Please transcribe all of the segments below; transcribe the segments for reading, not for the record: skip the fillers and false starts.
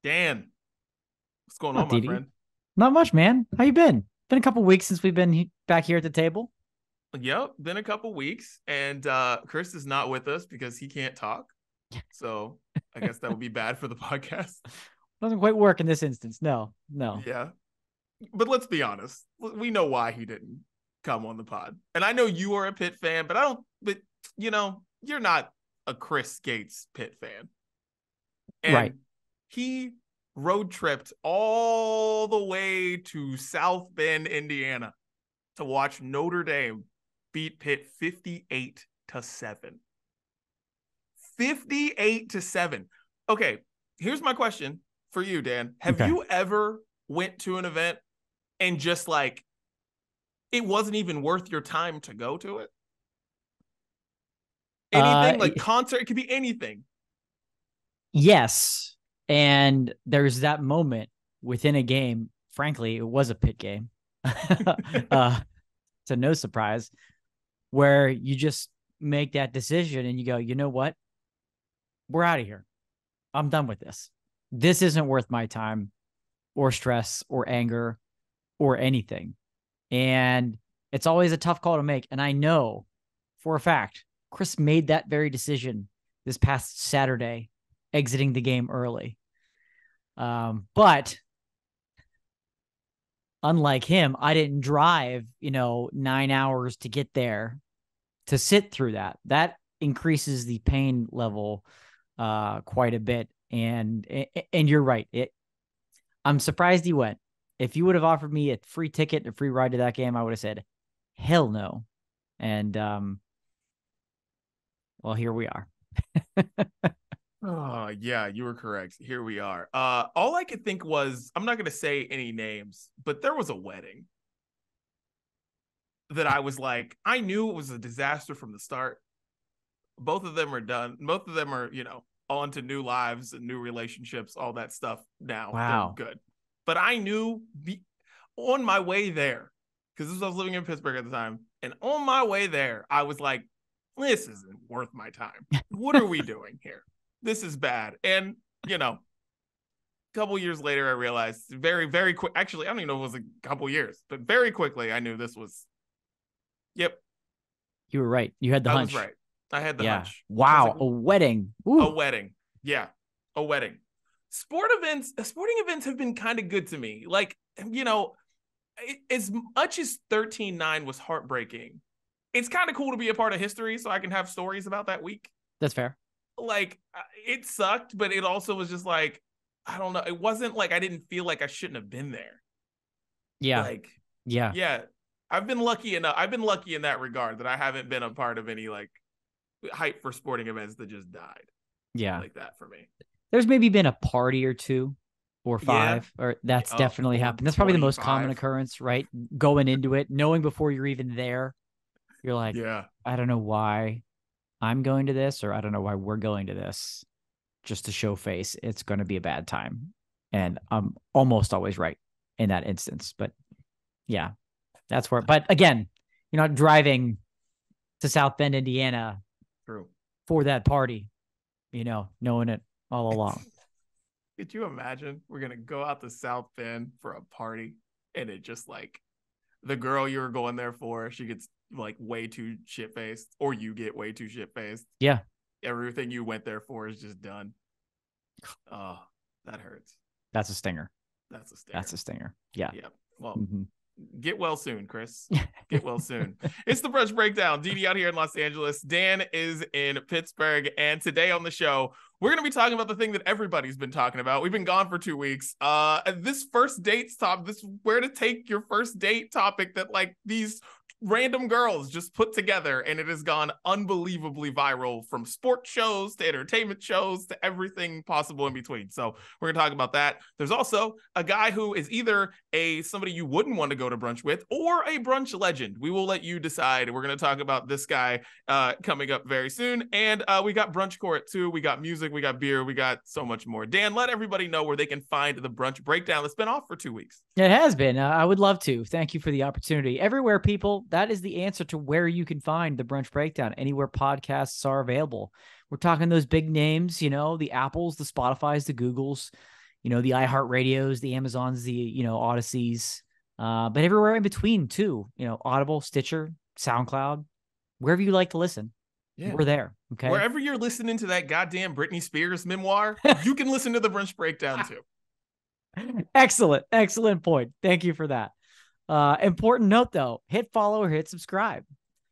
Dan, what's going Oh, on, my Didi. friend? Not much, man. How you been? Been a couple weeks since we've been back here at the table. Yep, been a couple weeks, and Chris is not with us because he can't talk. So I guess that would be bad for the podcast. Doesn't quite work in this instance. No, no. Yeah, but let's be honest. We know why he didn't come on the pod, and I know you are a Pitt fan, but I don't. But you're not a Chris Gates Pitt fan, Right. and he road tripped all the way to South Bend, Indiana, to watch Notre Dame beat Pitt 58-7. 58-7. Okay, here's my question for you, Dan. Have Okay. you ever went to an event and just like it wasn't even worth your time to go to it? Uh, Anything like concert, it could be anything. yes. And there's that moment within a game. Frankly, it was a pit game. To no surprise, where you just make that decision and you go, you know what? We're out of here. I'm done with this. This isn't worth my time or stress or anger or anything. And it's always a tough call to make. And I know for a fact, Chris made that very decision this past Saturday, exiting the game early. But unlike him, I didn't drive, 9 hours to get there to sit through that. That increases the pain level quite a bit. And you're right. I'm surprised he went. If you would have offered me a free ticket, a free ride to that game, I would have said, hell no. And well, here we are. Oh, yeah, you were correct. Here we are. All I could think was I'm not gonna say any names, but there was a wedding that I was like, I knew it was a disaster from the start. Both of them are done. Both of them are, on to new lives and new relationships, all that stuff now. They're Wow. good. But I knew on my way there, because I was living in Pittsburgh at the time, and on my way there, I was like, this isn't worth my time. What are we doing here? This is bad. And, a couple years later, I realized very, very quick. Actually, I don't even know if it was a couple years, but very quickly, I knew this was, yep, You were right. You had the I was hunch. right. I had the Yeah. hunch. I was like, Wow. A wedding. a Ooh. wedding. Yeah, a wedding. Sporting events have been kind of good to me. Like, as much as 13-9 was heartbreaking, it's kind of cool to be a part of history so I can have stories about that week. That's fair. Like, it sucked, but it also was just like, I don't know. It wasn't like I didn't feel like I shouldn't have been there. Yeah. Like, Yeah. yeah, I've been lucky enough. I've been lucky in that regard that I haven't been a part of any like hype for sporting events that just died Yeah. like that for me. There's maybe been a party or two or Yeah, five, or that's definitely or happened. That's probably the most common 25. occurrence, right? Going into it, knowing before you're even there, you're like, Yeah. I don't know why I'm going to this, or I don't know why we're going to this, just to show face. It's going to be a bad time. And I'm almost always right in that instance. But yeah, that's where, but again, you're not driving to South Bend, Indiana True. for that party, knowing it all along. Could you imagine we're gonna go out to South Bend for a party and it just like the girl you were going there for, she gets like way too shit faced, or you get way too shit faced. Yeah, Everything you went there for is just done. Oh, that hurts. that's a stinger. That's a That's stinger. a stinger. Yeah. Yeah. Well, Mm-hmm. get well soon, Chris. Get well soon. It's the Brunch Breakdown. Didi out here in Los Angeles. Dan is in Pittsburgh. And today on the show, we're going to be talking about the thing that everybody's been talking about. We've been gone for 2 weeks. This first dates top, this where to take your first date topic that like these random girls just put together, and it has gone unbelievably viral from sports shows to entertainment shows to everything possible in between. So we're gonna talk about that. There's also a guy who is either somebody you wouldn't want to go to brunch with or a brunch legend. We will let you decide. We're gonna talk about this guy coming up very soon. And we got brunch court too. We got music, we got beer, we got so much more. Dan, let everybody know where they can find the Brunch Breakdown that's been off for 2 weeks. It has been. I would love to. Thank you for the opportunity. Everywhere, people, that is the answer to where you can find the Brunch Breakdown, anywhere podcasts are available. We're talking those big names, the Apples, the Spotifys, the Googles. the iHeartRadios, the Amazons, the, Odysseys, but everywhere in between too, Audible, Stitcher, SoundCloud, wherever you like to listen. Yeah. We're there. Okay. Wherever you're listening to that goddamn Britney Spears memoir, you can listen to the Brunch Breakdown too. Excellent point. Thank you for that. Important note though, hit follow or hit subscribe.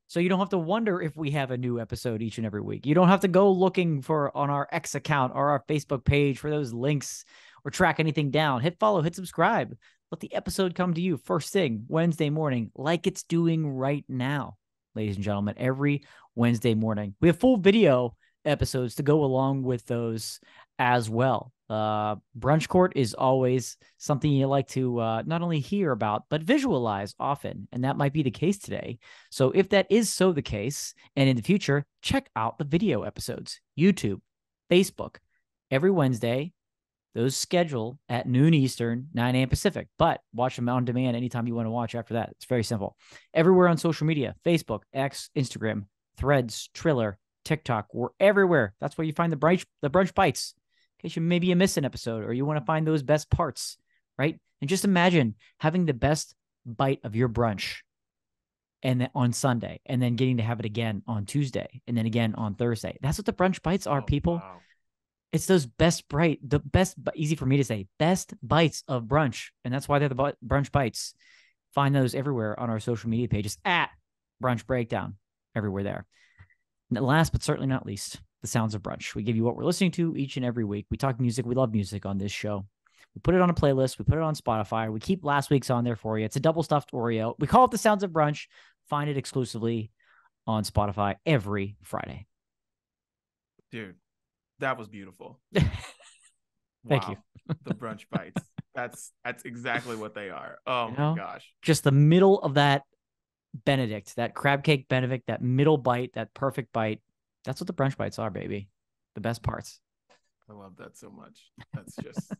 So you don't have to wonder if we have a new episode each and every week. You don't have to go looking for on our X account or our Facebook page for those links or track anything down. Hit follow, hit subscribe. Let the episode come to you first thing Wednesday morning, like it's doing right now, ladies and gentlemen, every Wednesday morning. We have full video episodes to go along with those as well. Brunch Court is always something you like to not only hear about, but visualize often. And that might be the case today. So if that is so the case, and in the future, check out the video episodes, YouTube, Facebook, every Wednesday. Those schedule at noon Eastern, 9 a.m. Pacific, but watch them on demand anytime you want to watch after that. It's very simple. Everywhere on social media, Facebook, X, Instagram, Threads, Triller, TikTok, we're everywhere. That's where you find the brunch bites. In case you miss an episode or you want to find those best parts, right? And just imagine having the best bite of your brunch and then on Sunday, and then getting to have it again on Tuesday, and then again on Thursday. That's what the brunch bites are, people. Wow. It's those easy for me to say, best bites of brunch. And that's why they're the brunch bites. Find those everywhere on our social media pages at Brunch Breakdown, everywhere there. And last, but certainly not least, the sounds of brunch. We give you what we're listening to each and every week. We talk music. We love music on this show. We put it on a playlist. We put it on Spotify. We keep last week's on there for you. It's a double stuffed Oreo. We call it the sounds of brunch. Find it exclusively on Spotify every Friday. Dude, that was beautiful. Thank you. The brunch bites. That's exactly what they are. Oh my gosh. Just the middle of that Benedict, that crab cake Benedict, that middle bite, that perfect bite. That's what the brunch bites are, baby. The best parts. I love that so much. That's just,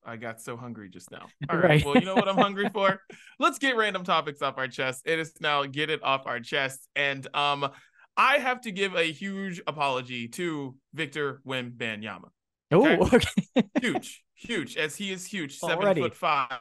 I got so hungry just now. All right. Well, you know what I'm hungry for? Let's get random topics off our chest. It is now get it off our chest. And I have to give a huge apology to Victor Wembanyama. Okay? Oh, okay. Huge, as he is huge. Already. 7'5".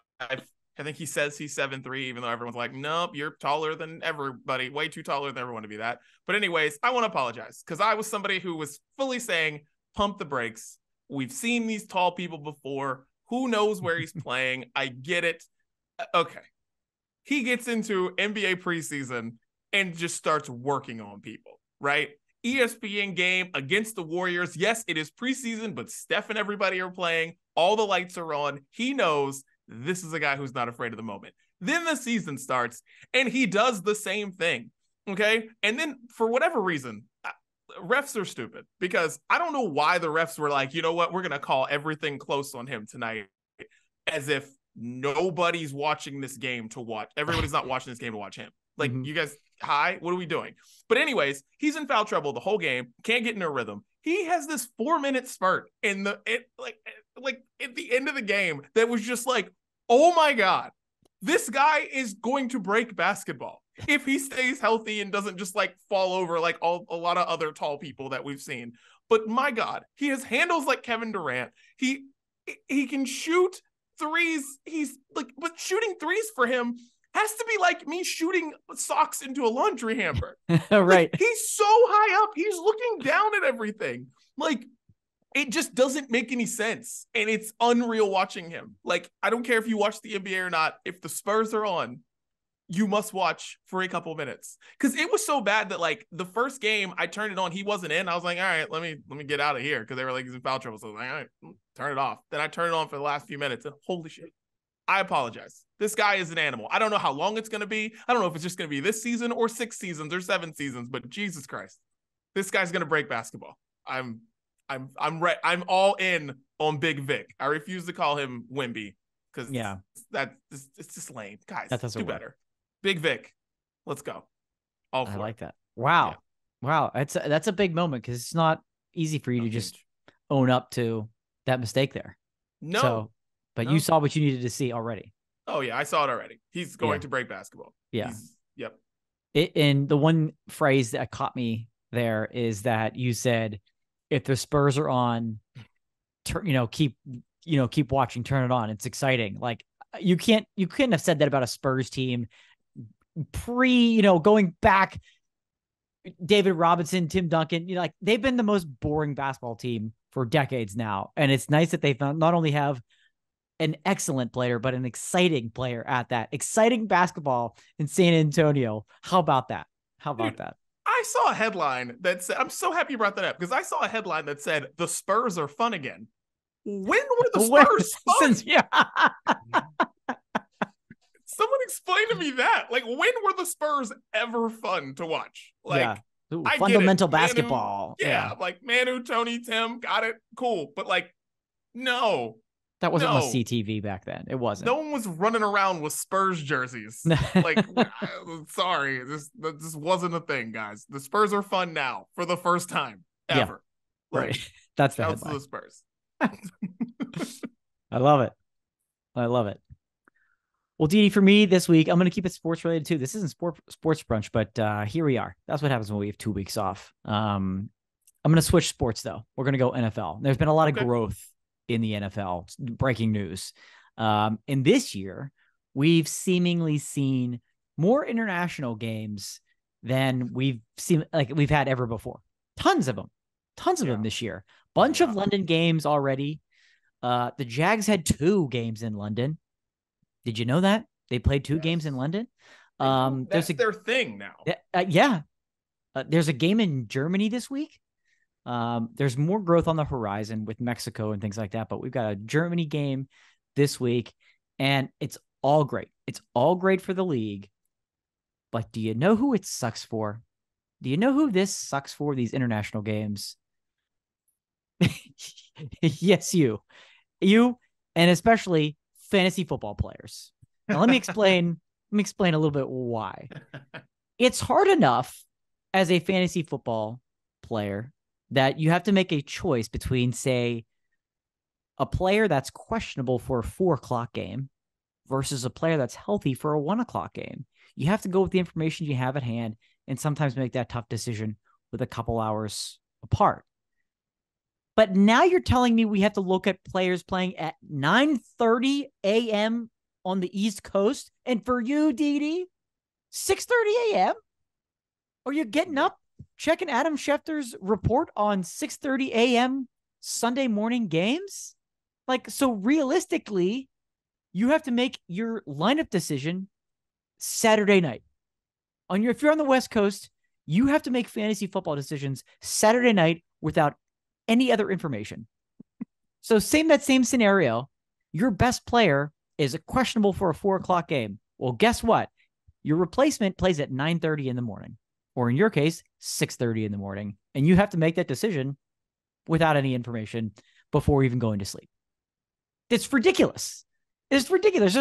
I think he says he's 7'3", even though everyone's like, nope, you're taller than everybody, way too taller than everyone to be that. But anyways, I want to apologize because I was somebody who was fully saying, pump the brakes. We've seen these tall people before. Who knows where he's playing? I get it. Okay. He gets into NBA preseason and just starts working on people, right? ESPN game against the Warriors. Yes, it is preseason, but Steph and everybody are playing. All the lights are on. He knows this is a guy who's not afraid of the moment. Then the season starts, and he does the same thing, okay? And then, for whatever reason, refs are stupid, because I don't know why the refs were like, you know what, we're going to call everything close on him tonight, as if nobody's watching this game to watch. Everybody's not watching this game to watch him. Like, you guys, hi, what are we doing? But anyways, he's in foul trouble the whole game, can't get in a rhythm. He has this 4-minute spurt like at the end of the game that was just like, oh my God, this guy is going to break basketball if he stays healthy and doesn't just like fall over like a lot of other tall people that we've seen. But my God, he has handles like Kevin Durant. He can shoot threes. He's like, but shooting threes for him has to be like me shooting socks into a laundry hamper. Right. Like, he's so high up. He's looking down at everything. Like, it just doesn't make any sense. And it's unreal watching him. Like, I don't care if you watch the NBA or not. If the Spurs are on, you must watch for a couple minutes. Because it was so bad that, like, the first game, I turned it on. He wasn't in. I was like, all right, let me get out of here. Because they were like, he's in foul trouble. So I was like, all right, turn it off. Then I turned it on for the last few minutes. And holy shit. I apologize. This guy is an animal. I don't know how long it's going to be. I don't know if it's just going to be this season or 6 seasons or 7 seasons, but Jesus Christ, this guy's going to break basketball. I'm all in on Big Vic. I refuse to call him Wemby because it's just lame. Guys, do better. Big Vic, let's go. All for I like that. Wow. Yeah. Wow. That's a big moment because it's not easy for you to just own up to that mistake there. No. But you saw what you needed to see already. Oh, yeah. I saw it already. He's going to break basketball. Yeah. Yep. And the one phrase that caught me there is that you said, if the Spurs are on, keep keep watching, turn it on. It's exciting. Like you couldn't have said that about a Spurs team going back. David Robinson, Tim Duncan, like they've been the most boring basketball team for decades now. And it's nice that they not only have an excellent player, but an exciting player at that. Exciting basketball in San Antonio. How about that? Dude, I saw a headline that said, I'm so happy you brought that up, because I saw a headline that said the Spurs are fun again. When were the Spurs fun? Someone explain to me that. Like, when were the Spurs ever fun to watch? Like, Ooh, fundamental basketball. Like Manu, Tony, Tim, got it, cool. But like, no. That wasn't must see TV back then. It wasn't. No one was running around with Spurs jerseys. Like, sorry, this wasn't a thing, guys. The Spurs are fun now for the first time ever. Yeah, right. That's the headline. To the Spurs. I love it. Well, Didi, for me this week, I'm going to keep it sports related too. This isn't sports brunch, but here we are. That's what happens when we have 2 weeks off. I'm going to switch sports though. We're going to go NFL. There's been a lot of growth in the NFL. Breaking news. And this year, we've seemingly seen more international games than we've had ever before. Tons of them this year. Bunch of London games already. The Jags had 2 games in London. Did you know that? They played 2 games in London. That's their thing now. There's a game in Germany this week. There's more growth on the horizon with Mexico and things like that, but we've got a Germany game this week, and it's all great. It's all great for the league. But do you know who it sucks for? Do you know who this sucks for, these international games? Yes, you, and especially fantasy football players. Now, let me explain a little bit why. It's hard enough as a fantasy football player that you have to make a choice between, say, a player that's questionable for a 4:00 game versus a player that's healthy for a 1:00 game. You have to go with the information you have at hand and sometimes make that tough decision with a couple hours apart. But now you're telling me we have to look at players playing at 9:30 a.m. on the East Coast. And for you, Didi, 6:30 a.m.? Are you getting up, checking Adam Schefter's report on 6:30 a.m. Sunday morning games? Like, so realistically, you have to make your lineup decision Saturday night. If you're on the West Coast, you have to make fantasy football decisions Saturday night without any other information. So that same scenario, your best player is questionable for a 4:00 game. Well, guess what? Your replacement plays at 9:30 in the morning, or in your case, 6:30 in the morning. And you have to make that decision without any information before even going to sleep. It's ridiculous. There's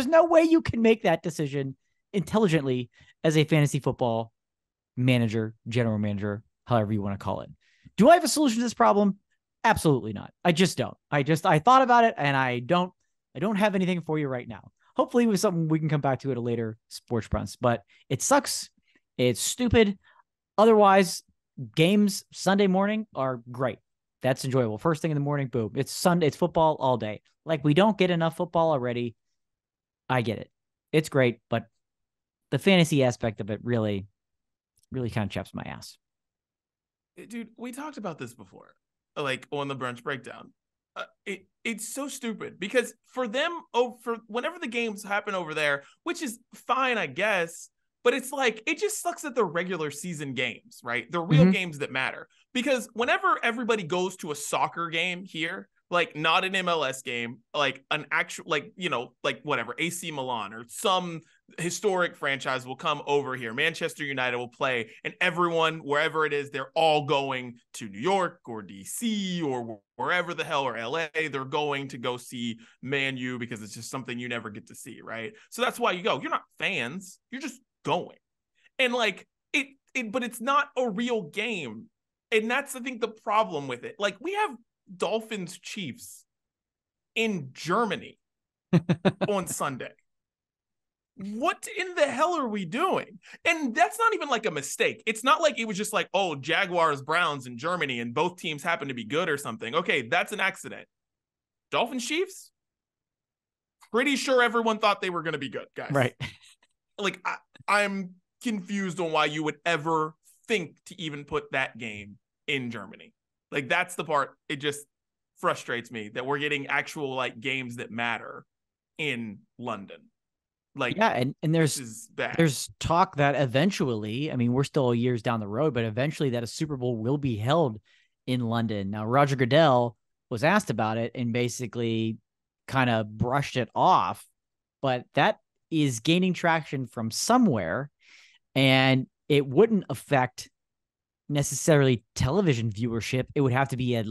no way you can make that decision intelligently as a fantasy football manager, general manager, however you want to call it. Do I have a solution to this problem? Absolutely not. I just don't. I thought about it, and I don't have anything for you right now. Hopefully it was something we can come back to at a later sports brunch, but it sucks. It's stupid. Otherwise, games Sunday morning are great. That's enjoyable. First thing in the morning, boom. It's Sunday. It's football all day. Like, we don't get enough football already. I get it. It's great, but the fantasy aspect of it really, really kind of chaps my ass. Dude, we talked about this before, like on the brunch breakdown. It's so stupid because for them, for whenever the games happen over there, which is fine, I guess, but it's like, it just sucks at the regular season games, right? The real games that matter. Because whenever everybody goes to a soccer game here, like not an MLS game, like an actual, like, you know, like whatever, AC Milan or some historic franchise will come over here. Manchester United will play, and everyone, wherever it is, they're all going to New York or DC or wherever the hell, or LA. They're going to go see Man U because it's just something you never get to see, right? So that's why you go. You're not fans. You're just going. And like but it's not a real game. And that's, I think, the problem with it. Like, we have Dolphins Chiefs in Germany on Sunday. What in the hell are we doing? And that's not even like a mistake. It's not like it was just like, oh, Jaguars Browns in Germany and both teams happen to be good or something. Okay, that's an accident. Dolphins Chiefs, pretty sure everyone thought they were going to be good, guys. Right. Like, I'm confused on why you would ever think to even put that game in Germany. Like, that's the part. It just frustrates me that we're getting actual like games that matter in London. Like, yeah, and there's talk that eventually, I mean, we're still years down the road, but eventually that a Super Bowl will be held in London. Now, Roger Goodell was asked about it and basically kind of brushed it off, but that is gaining traction from somewhere, and it wouldn't affect necessarily television viewership. It would have to be a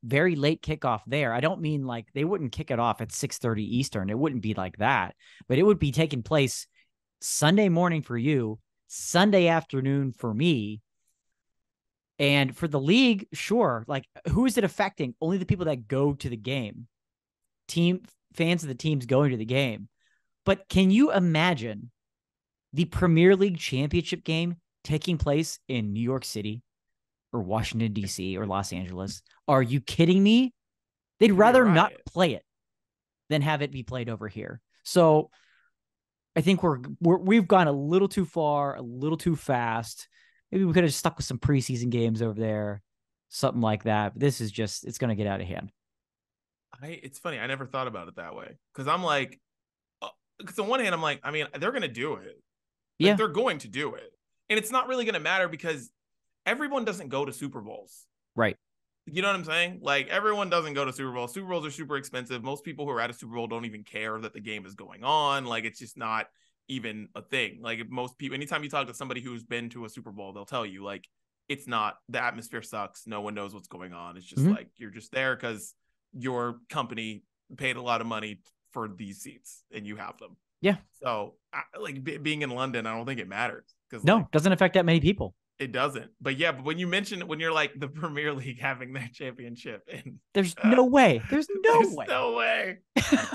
very late kickoff there. I don't mean like they wouldn't kick it off at 6:30 Eastern. It wouldn't be like that, but it would be taking place Sunday morning for you, Sunday afternoon for me. And for the league, sure. Like, who is it affecting? Only the people that go to the game, fans of the teams going to the game. But can you imagine the Premier League championship game taking place in New York City or Washington, D.C. or Los Angeles? Are you kidding me? They'd rather not play it than have it be played over here. So I think we've gone a little too far, a little too fast. Maybe we could have stuck with some preseason games over there, something like that. But this is just, it's going to get out of hand. It's funny. I never thought about it that way. Because I'm like, because on one hand, I'm like, I mean, they're going to do it. Like, they're going to do it. And it's not really going to matter because everyone doesn't go to Super Bowls. Right. You know what I'm saying? Like, everyone doesn't go to Super Bowls. Super Bowls are super expensive. Most people who are at a Super Bowl don't even care that the game is going on. Like, it's just not even a thing. Like, most people, anytime you talk to somebody who's been to a Super Bowl, they'll tell you, like, it's not, the atmosphere sucks. No one knows what's going on. It's just like, you're just there because your company paid a lot of money for these seats and you have them. Yeah. So, like, being in London, I don't think it matters. No, like, doesn't affect that many people. It doesn't. But yeah, but when you mention, when you're like the Premier League having their championship, and there's no way. There's no way.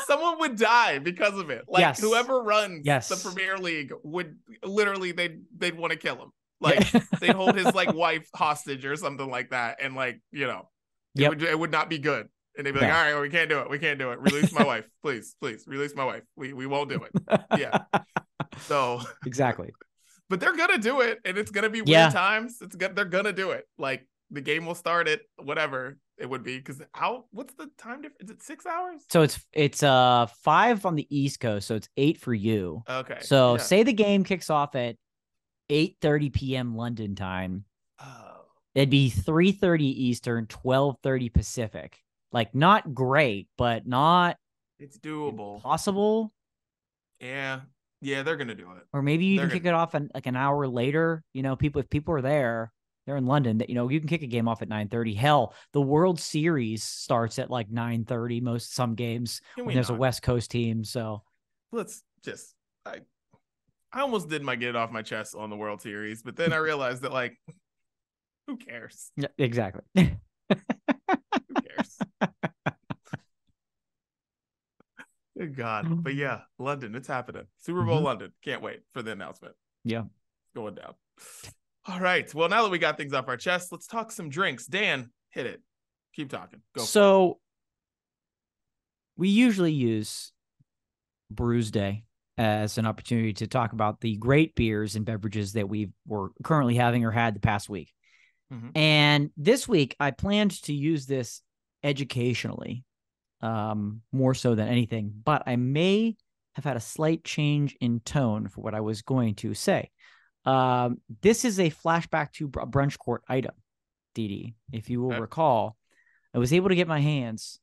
Someone would die because of it. Like, whoever runs the Premier League would literally, they'd want to kill him. Like, they'd hold his like wife hostage or something like that. And like, you know, it would not be good. And they'd be like, all right, well, we can't do it. We can't do it. Release my wife. Please release my wife. We won't do it. Yeah. So exactly. But they're gonna do it, and it's gonna be weird times. They're gonna do it. Like, the game will start at whatever it would be. Because what's the time difference? Is it 6 hours? So it's 5 on the East Coast, so it's 8 for you. Okay. So say the game kicks off at 8:30 p.m. London time. Oh. It'd be 3:30 Eastern, 12:30 Pacific. Like, not great, but not. It's doable. Possible. Yeah. Yeah, they're gonna do it. Or maybe you can kick it off like an hour later. You know, if people are there, they're in London. You know, you can kick a game off at 9:30. Hell, the World Series starts at like 9:30. Some games when there's a West Coast team. So let's just. I almost did my get it off my chest on the World Series, but then I realized that, like, who cares? Yeah, exactly. Who cares? Good God. But yeah, London, it's happening. Super Bowl London. Can't wait for the announcement. Yeah. It's going down. All right. Well, now that we got things off our chest, let's talk some drinks. Dan, hit it. Keep talking. Go. So we usually use Brews Day as an opportunity to talk about the great beers and beverages that we're currently having or had the past week. And this week I planned to use this educationally, more so than anything, but I may have had a slight change in tone for what I was going to say. This is a flashback to a brunch court item, DD. If you will recall, I was able to get my hands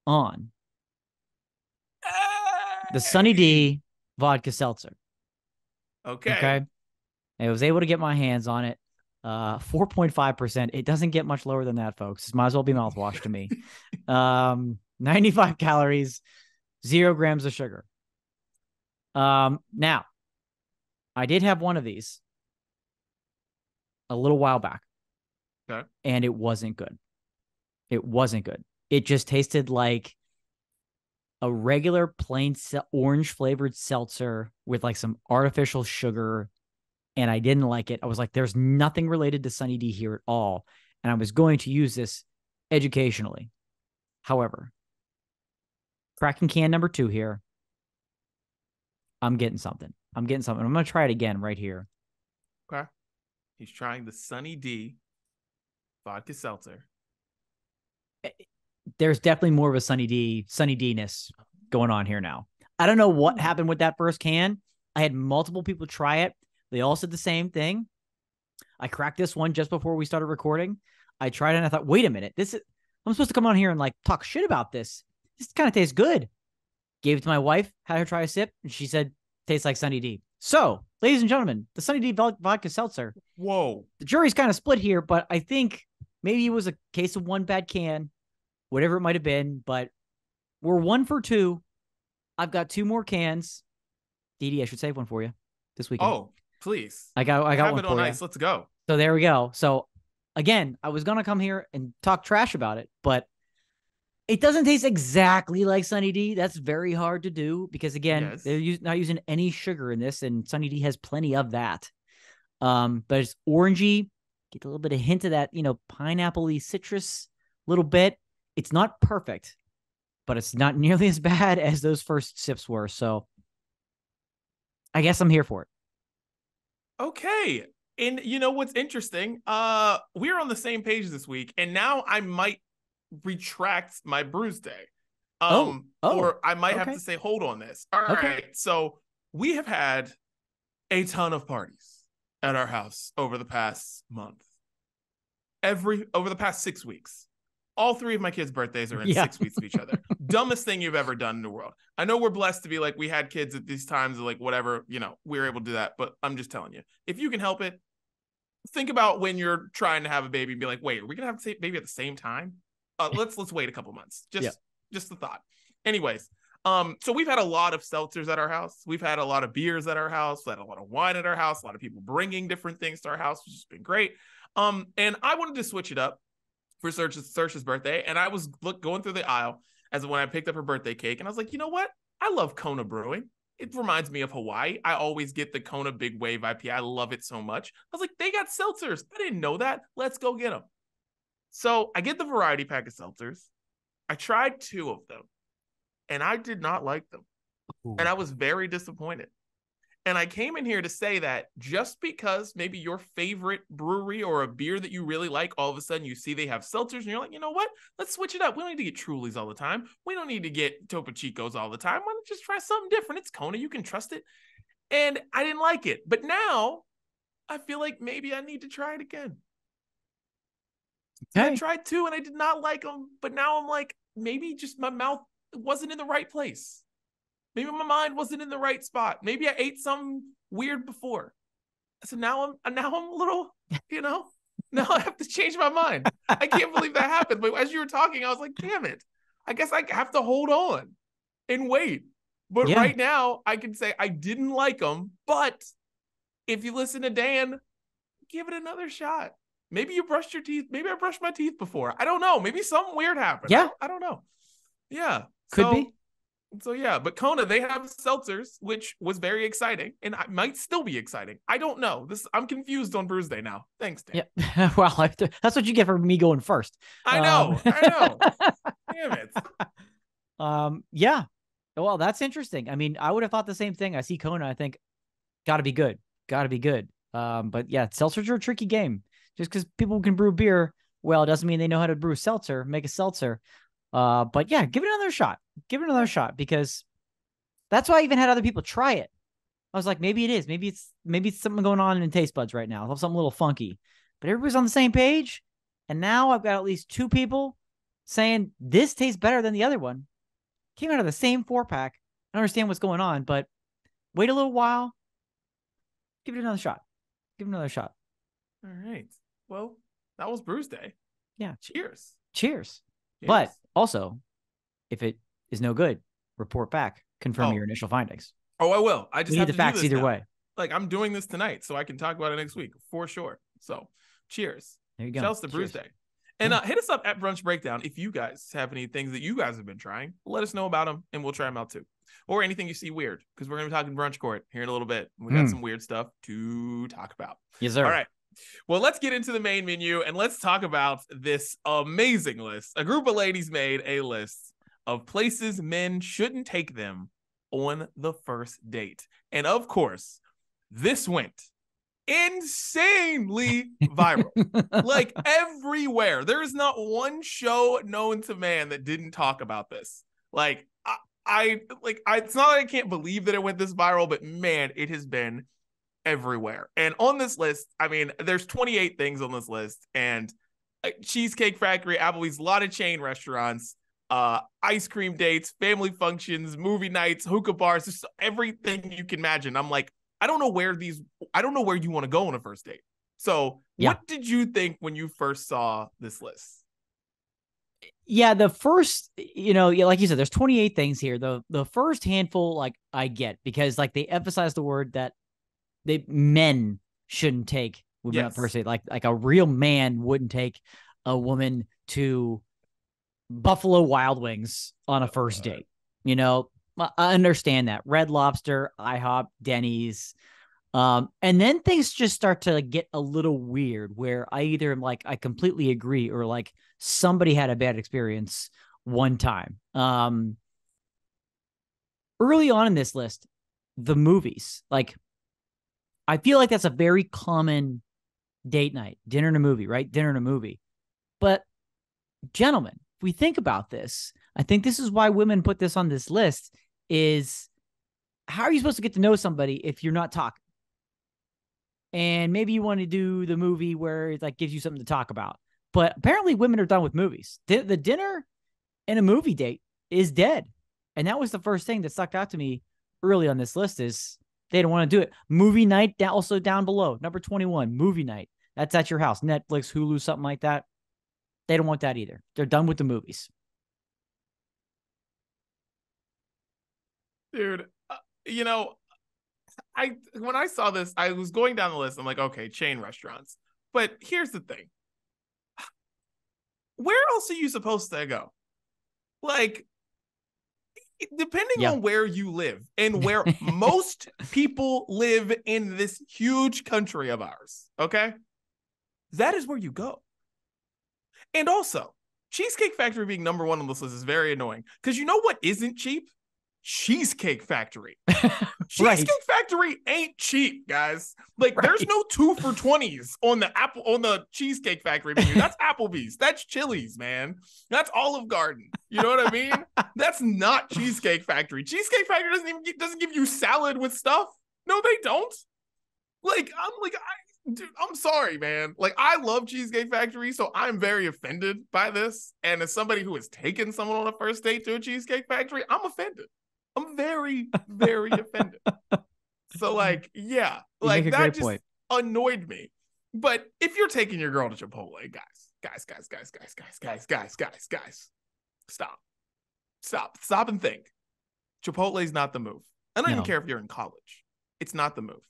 on the Sunny D vodka seltzer. Okay. I was able to get my hands on it. 4.5%. It doesn't get much lower than that, folks. It might as well be mouthwash to me. 95 calories, 0 grams of sugar. Now, I did have one of these a little while back. Okay. And it wasn't good. It wasn't good. It just tasted like a regular plain orange flavored seltzer with like some artificial sugar, and I didn't like it. I was like, there's nothing related to Sunny D here at all, and I was going to use this educationally. However, Cracking can number 2 here. I'm getting something. I'm going to try it again right here. Okay. He's trying the Sunny D vodka seltzer. There's definitely more of a Sunny D-ness going on here now. I don't know what happened with that first can. I had multiple people try it. They all said the same thing. I cracked this one just before we started recording. I tried it and I thought, wait a minute. I'm supposed to come on here and like talk shit about this. This kind of tastes good. Gave it to my wife, had her try a sip, and she said, tastes like Sunny D. So, ladies and gentlemen, the Sunny D vodka seltzer. Whoa. The jury's kind of split here, but I think maybe it was a case of one bad can, whatever it might have been, but we're 1 for 2. I've got 2 more cans. Didi, I should save one for you this weekend. Oh, please. I got have one it for on you. ice. Let's go. So there we go. So again, I was going to come here and talk trash about it, but it doesn't taste exactly like Sunny D. That's very hard to do because, again, they're not using any sugar in this, and Sunny D has plenty of that. But it's orangey. Get a little bit of hint of that, pineapple-y citrus a little bit. It's not perfect, but it's not nearly as bad as those first sips were. So I guess I'm here for it. Okay. And you know what's interesting? We're on the same page this week, and now I might retract my bruise day. Or I might have to say hold on this. All right. So we have had a ton of parties at our house over the past month. Over the past 6 weeks. All 3 of my kids' birthdays are in 6 weeks of each other. Dumbest thing you've ever done in the world. I know we're blessed to be like, we had kids at these times, like whatever, we were able to do that. But I'm just telling you, if you can help it, think about when you're trying to have a baby and be like, wait, are we gonna have a baby at the same time? Let's wait a couple months. Just the thought. Anyways, so we've had a lot of seltzers at our house. We've had a lot of beers at our house. We had a lot of wine at our house. A lot of people bringing different things to our house, which has been great. And I wanted to switch it up for Saoirse's birthday, and I was going through the aisle as when I picked up her birthday cake, and I was like, you know what? I love Kona Brewing. It reminds me of Hawaii. I always get the Kona Big Wave IPA. I love it so much. I was like, they got seltzers. I didn't know that. Let's go get them. So I get the variety pack of seltzers. I tried 2 of them, and I did not like them. Ooh. And I was very disappointed. And I came in here to say that just because maybe your favorite brewery or a beer that you really like, all of a sudden you see they have seltzers and you're like, you know what? Let's switch it up. We don't need to get Trulies all the time. We don't need to get Topo Chicos all the time. Why don't you just try something different? It's Kona. You can trust it. And I didn't like it. But now I feel like maybe I need to try it again. Okay. I tried 2 and I did not like them. But now I'm like, maybe just my mouth wasn't in the right place. Maybe my mind wasn't in the right spot. Maybe I ate something weird before. So now I'm a little, now I have to change my mind. I can't believe that happened. But as you were talking, I was like, damn it. I guess I have to hold on and wait. But right now I can say I didn't like them. But if you listen to Dan, give it another shot. Maybe you brushed your teeth. Maybe I brushed my teeth before. I don't know. Maybe something weird happened. Yeah. I don't know. Yeah. Could be. So yeah, but Kona, they have seltzers, which was very exciting, and it might still be exciting. I don't know. I'm confused on Bruise Day now. Thanks, Dan. Yeah. Well, that's what you get for me going first. I know. Damn it. Yeah. Well, that's interesting. I mean, I would have thought the same thing. I see Kona, I think, gotta be good. But yeah, seltzers are a tricky game. Just because people can brew beer, well, it doesn't mean they know how to brew seltzer, make a seltzer. But yeah, give it another shot. Give it another shot, because that's why I even had other people try it. I was like, maybe it is. Maybe it's something going on in taste buds right now. Something a little funky. But everybody's on the same page. And now I've got at least 2 people saying this tastes better than the other one. Came out of the same 4-pack. I don't understand what's going on, but wait a little while. Give it another shot. All right. Well, that was Bruise Day. Yeah. Cheers. But also, if it is no good, report back. Confirm your initial findings. Oh, I will. I just need have the to facts do this either now. way. Like, I'm doing this tonight, so I can talk about it next week for sure. So, cheers. There you go. Shouts to Bruise Day. And hit us up at Brunch Breakdown if you guys have any things that you guys have been trying. Let us know about them, and we'll try them out too. Or anything you see weird, because we're going to be talking Brunch Court here in a little bit. We got some weird stuff to talk about. Yes, sir. All right. Well, let's get into the main menu, and let's talk about this amazing list. A group of ladies made a list of places men shouldn't take them on the first date. And of course, this went insanely viral. Like everywhere. There is not one show known to man that didn't talk about this. Like it's not that I can't believe that it went this viral, but man, it has been everywhere. And on this list, I mean, there's 28 things on this list, and Cheesecake Factory, Applebee's, a lot of chain restaurants, ice cream dates, family functions, movie nights, hookah bars, just everything you can imagine. I'm like, I don't know where you want to go on a first date. So what did you think when you first saw this list? Yeah, the first, like you said, there's 28 things here. The first handful, like, I get, because like they emphasize the word that men shouldn't take women on first date. Like a real man wouldn't take a woman to Buffalo Wild Wings on a first date. I understand that. Red Lobster, IHOP, Denny's. And then things just start to get a little weird where I either am like, I completely agree, or like somebody had a bad experience one time. Early on in this list, the movies, like, I feel like that's a very common date night, dinner and a movie, right? Dinner and a movie. But gentlemen, if we think about this, I think this is why women put this on this list, is how are you supposed to get to know somebody if you're not talking? And maybe you want to do the movie where it like gives you something to talk about. But apparently women are done with movies. The dinner and a movie date is dead. And that was the first thing that stuck out to me early on this list, is they don't want to do it. Movie night, also down below, number 21, movie night. That's at your house, Netflix, Hulu, something like that. They don't want that either. They're done with the movies. Dude, when I saw this, I was going down the list. I'm like, okay, chain restaurants. But here's the thing. Where else are you supposed to go? Like, depending on where you live and where most people live in this huge country of ours, okay? That is where you go. And also, Cheesecake Factory being number one on this list is very annoying, because you know what isn't cheap? Cheesecake Factory. Cheesecake Factory ain't cheap, guys. Like, there's no 2 for $20s on the Cheesecake Factory menu. That's Applebee's. That's Chili's, man. That's Olive Garden. You know what I mean? That's not Cheesecake Factory. Cheesecake Factory doesn't give you salad with stuff. No, they don't. Dude, I'm sorry, man. Like, I love Cheesecake Factory, so I'm very offended by this. And as somebody who has taken someone on a first date to a Cheesecake Factory, I'm offended. I'm very, very offended. So, like, yeah, like that just annoyed me. But if you're taking your girl to Chipotle, guys, stop and think. Chipotle's not the move. I don't even care if you're in college. It's not the move.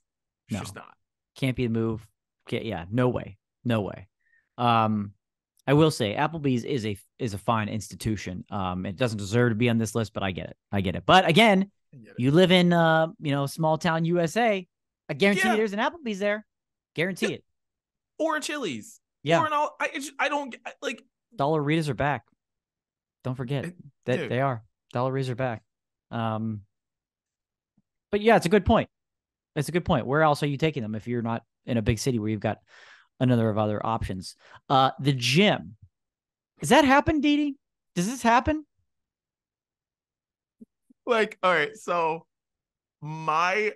It's just not. Can't be the move. Yeah, no way. I will say Applebee's is a fine institution. It doesn't deserve to be on this list, but I get it. But again, you live in small town USA. I guarantee there's an Applebee's there. Guarantee it. Or a Chili's. Yeah. Or I don't like. Dollaritas are back. Don't forget that they are. Dollaritas are back. But yeah, it's a good point. Where else are you taking them if you're not in a big city where you've got another of other options? The gym. Does that happen, Didi? Does this happen? Like, all right, so my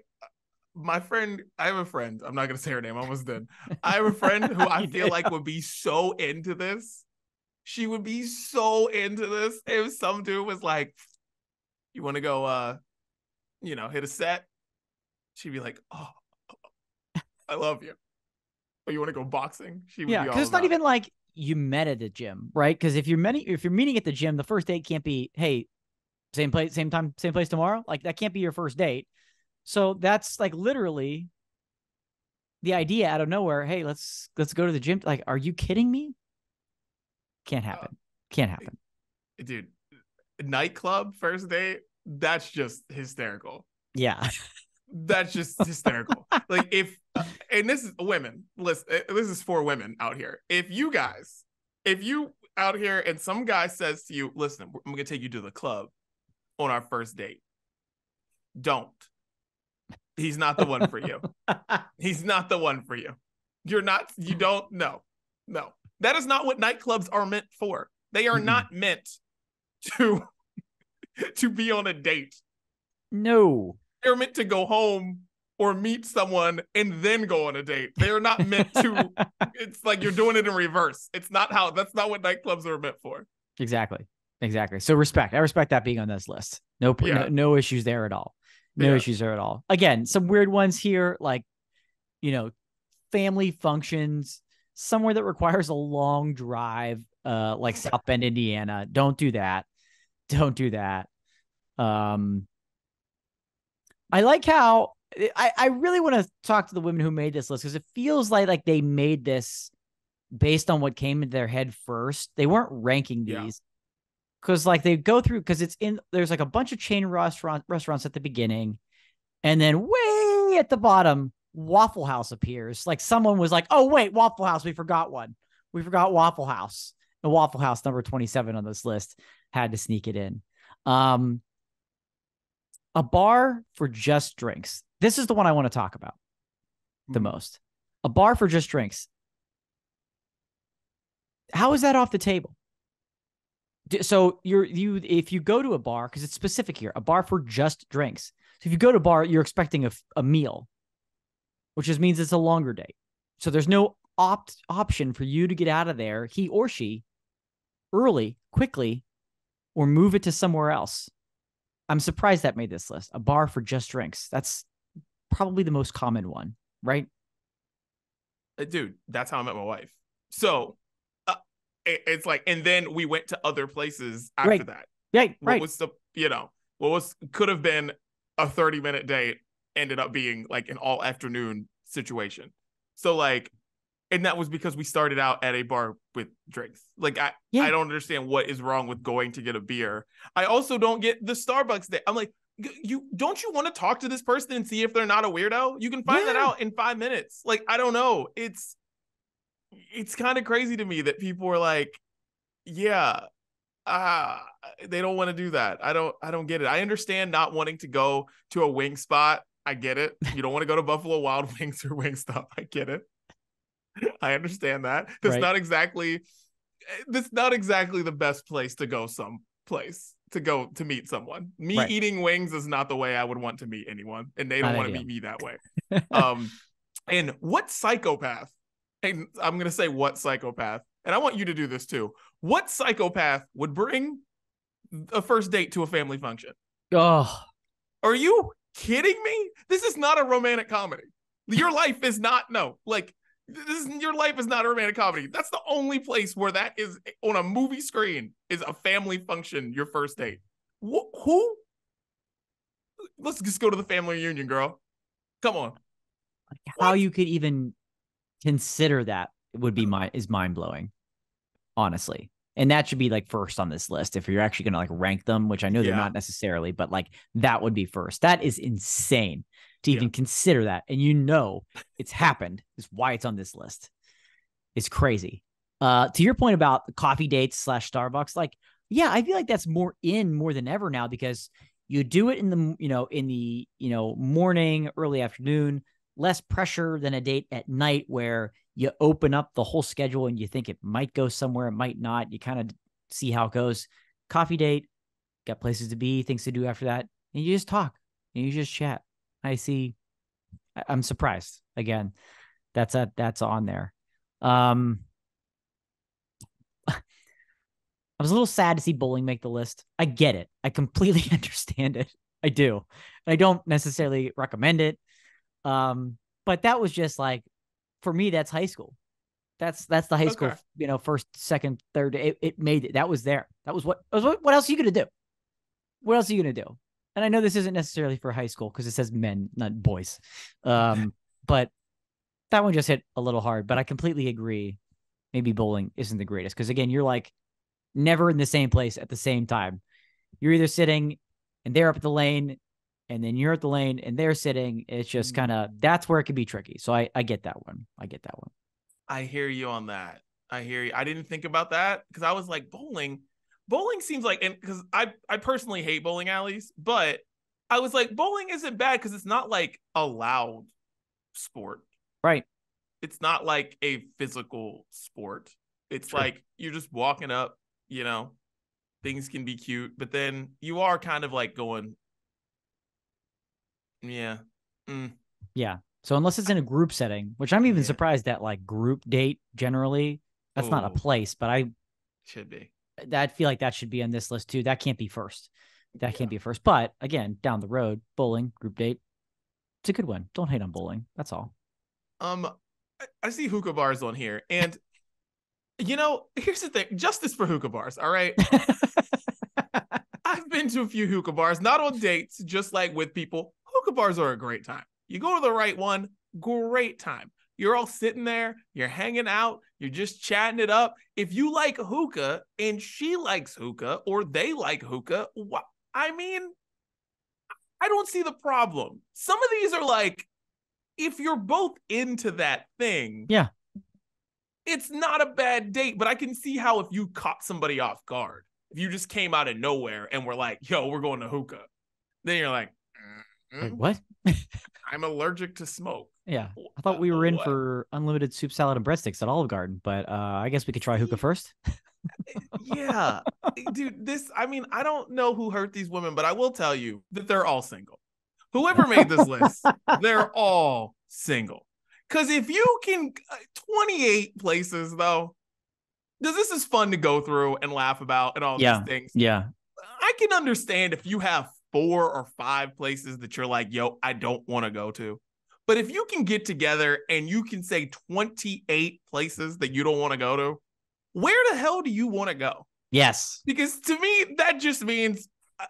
friend, I have a friend. I'm not gonna say her name. I almost did. I have a friend who I feel like would be so into this. She would be so into this if some dude was like, "You want to go, hit a set?" She'd be like, "Oh, I love you. Oh, you want to go boxing?" She would be all because it's not even like you met at the gym, right? Because if you're meeting at the gym, the first date can't be, hey, same place, same time, same place tomorrow. Like, that can't be your first date. So that's like literally the idea out of nowhere. Hey, let's go to the gym. Like, are you kidding me? Can't happen. Dude. Nightclub first date. That's just hysterical. Yeah. That's just hysterical. Like, and this is women. Listen, this is for women out here. If you out here and some guy says to you, listen, I'm going to take you to the club on our first date. Don't. He's not the one for you. He's not the one for you. You don't know. No. That is not what nightclubs are meant for. They are not meant to be on a date. No. They're meant to go home or meet someone and then go on a date. They're not meant to. It's like you're doing it in reverse. That's not what nightclubs are meant for. Exactly. So respect. I respect that being on this list. No issues there at all. No issues there at all. Again, some weird ones here, like, family functions, somewhere that requires a long drive, like South Bend, Indiana. Don't do that. I like how I really want to talk to the women who made this list, because it feels like they made this based on what came into their head first. They weren't ranking these because they go through, because there's like a bunch of chain restaurants at the beginning, and then way at the bottom, Waffle House appears. Like someone was like, oh wait, Waffle House, we forgot one. We forgot Waffle House. And Waffle House, number 27 on this list, had to sneak it in. A bar for just drinks. This is the one I want to talk about the most. A bar for just drinks. How is that off the table? So if you go to a bar, because it's specific here, a bar for just drinks. So if you go to a bar, you're expecting a meal, which just means it's a longer date. So there's no option for you to get out of there, he or she, early, quickly, or move it to somewhere else. I'm surprised that made this list. A bar for just drinks. That's probably the most common one, right? Dude, that's how I met my wife. So it's like, and then we went to other places after that. Right. What was could have been a 30-minute date ended up being like an all afternoon situation. So and that was because we started out at a bar with drinks. I don't understand what is wrong with going to get a beer. I also don't get the Starbucks date. I'm like, you want to talk to this person and see if they're not a weirdo? You can find that out in 5 minutes. I don't know. It's kind of crazy to me that people are like, they don't want to do that. I don't get it. I understand not wanting to go to a wing spot. I get it. You don't want to go to Buffalo Wild Wings or Wingstop. I get it. I understand that. That's not exactly the best place to go someplace to meet someone. Eating wings is not the way I would want to meet anyone, and they don't want to meet me that way. And what psychopath, and I'm going to say what psychopath, and I want you to do this too. What psychopath would bring a first date to a family function? Oh, are you kidding me? This is not a romantic comedy. Your life is not, your life is not a romantic comedy. That's the only place where that is on a movie screen, is a family function, your first date. Who? Let's just go to the family reunion, girl. Come on. How you could even consider that is mind-blowing, honestly. And that should be first on this list if you're actually going to rank them, which I know they're not necessarily, but that would be first. That is insane to even consider that. And it's happened, is why it's on this list. It's crazy. To your point about the coffee dates / Starbucks, I feel like that's more than ever now, because you do it in the morning, early afternoon, less pressure than a date at night where you open up the whole schedule and you think it might go somewhere, it might not. You kind of see how it goes. Coffee date, got places to be, things to do after that. And you just talk and you just chat. I'm surprised. Again, that's on there. I was a little sad to see bowling make the list. I get it. I completely understand it. I do. I don't necessarily recommend it. But that was just for me, that's high school. That's the high school, first, second, third. It made it. That was there. That was what else are you going to do? What else are you going to do? And I know this isn't necessarily for high school because it says men, not boys. But that one just hit a little hard, but I completely agree. Maybe bowling isn't the greatest. Cause again, you're never in the same place at the same time. You're either sitting and they're up the lane, and then you're at the lane and they're sitting. It's just that's where it can be tricky. So I get that one. I hear you on that. I hear you. I didn't think about that because I was like, bowling. Bowling seems like, and because I personally hate bowling alleys, but I was like, bowling isn't bad because it's not like a loud sport. Right. It's not like a physical sport. It's True. like you're just walking up, things can be cute, but then you are kind of like going, yeah. Yeah. So unless it's in a group setting, which I'm even Yeah. surprised that like group date generally, that's not a Oh, place, but should be. I feel like that should be on this list too. That can't be first. That Yeah. can't be first. But again, down the road, bowling, group date, it's a good one. Don't hate on bowling. That's all. I see hookah bars on here, and here's the thing: justice for hookah bars. All right, I've been to a few hookah bars, not on dates, just like with people. Hookah bars are a great time. You go to the right one, great time. You're all sitting there, you're hanging out, you're just chatting it up. If you like hookah and she likes hookah or they like hookah, I mean, I don't see the problem. Some of these are like, if you're both into that thing, Yeah. it's not a bad date, but I can see how if you caught somebody off guard, if you just came out of nowhere and were like, yo, we're going to hookah, then you're like, Like what? I'm allergic to smoke. Yeah. I thought we were in What? for unlimited soup, salad, and breadsticks at Olive Garden, but I guess we could try hookah first. Yeah. Dude, I don't know who hurt these women, but I will tell you that they're all single. Whoever made this list, they're all single. Because if you can, 28 places though, this is fun to go through and laugh about and all these Yeah. things. Yeah. I can understand if you have 4 or 5 places that you're like, yo, I don't want to go to. But if you can get together and you can say 28 places that you don't want to go to, where the hell do you want to go? Yes. Because to me, that just means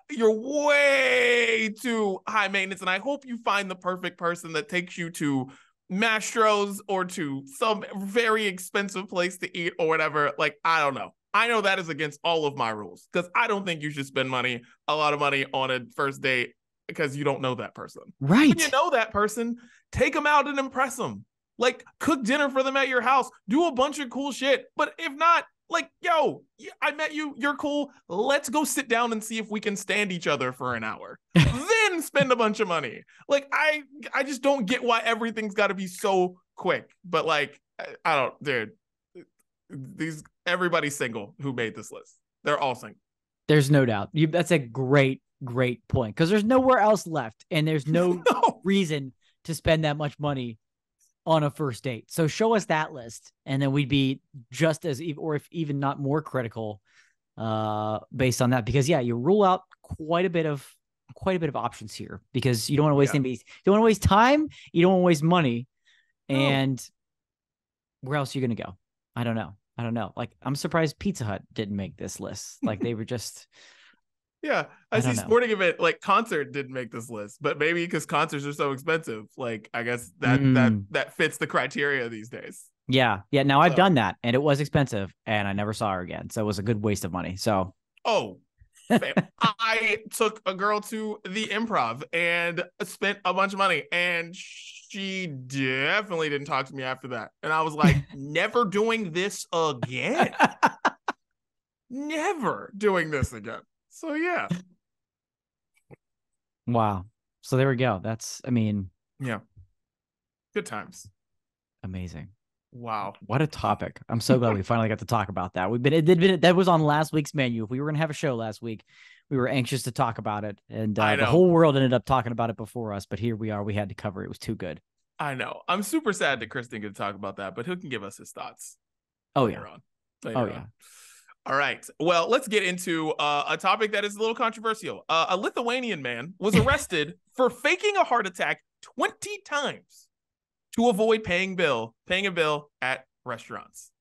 you're way too high maintenance. And I hope you find the perfect person that takes you to Mastro's or to some very expensive place to eat or whatever. Like, I don't know. I know that is against all of my rules because I don't think you should spend a lot of money on a first date because you don't know that person. Right. When you know that person, take them out and impress them. Like, cook dinner for them at your house, do a bunch of cool shit. But if not, like, yo, I met you, you're cool. Let's go sit down and see if we can stand each other for an hour. Then spend a bunch of money. Like, I just don't get why everything's got to be so quick. But like, I don't, dude. Everybody's single who made this list. They're all single. There's no doubt. That's a great point because there's nowhere else left, and there's no reason to spend that much money on a first date. So show us that list, and then we'd be just as, or if even not more critical, based on that. Because you rule out quite a bit of options here because you don't want to waste anybody's. You don't want to waste time. You don't want to waste money, and where else are you going to go? I don't know. Like, I'm surprised Pizza Hut didn't make this list. Like, they were just. Yeah, I see sporting event, like concert didn't make this list, but maybe because concerts are so expensive. Like, I guess that fits the criteria these days. Yeah. Now I've done that, and it was expensive, and I never saw her again. So it was a good waste of money. So. Oh, I took a girl to the Improv and spent a bunch of money, and she definitely didn't talk to me after that. And I was like, never doing this again. Never doing this again. So yeah. Wow. So there we go. Yeah. Good times. Amazing. Wow. What a topic. I'm so glad we finally got to talk about that. That was on last week's menu. If we were going to have a show last week, we were anxious to talk about it. And the whole world ended up talking about it before us, but here we are. We had to cover it. It was too good. I know. I'm super sad that Chris didn't get to talk about that, but who can give us his thoughts? Later on. All right. Well, let's get into a topic that is a little controversial. A Lithuanian man was arrested for faking a heart attack 20 times to avoid paying a bill at restaurants,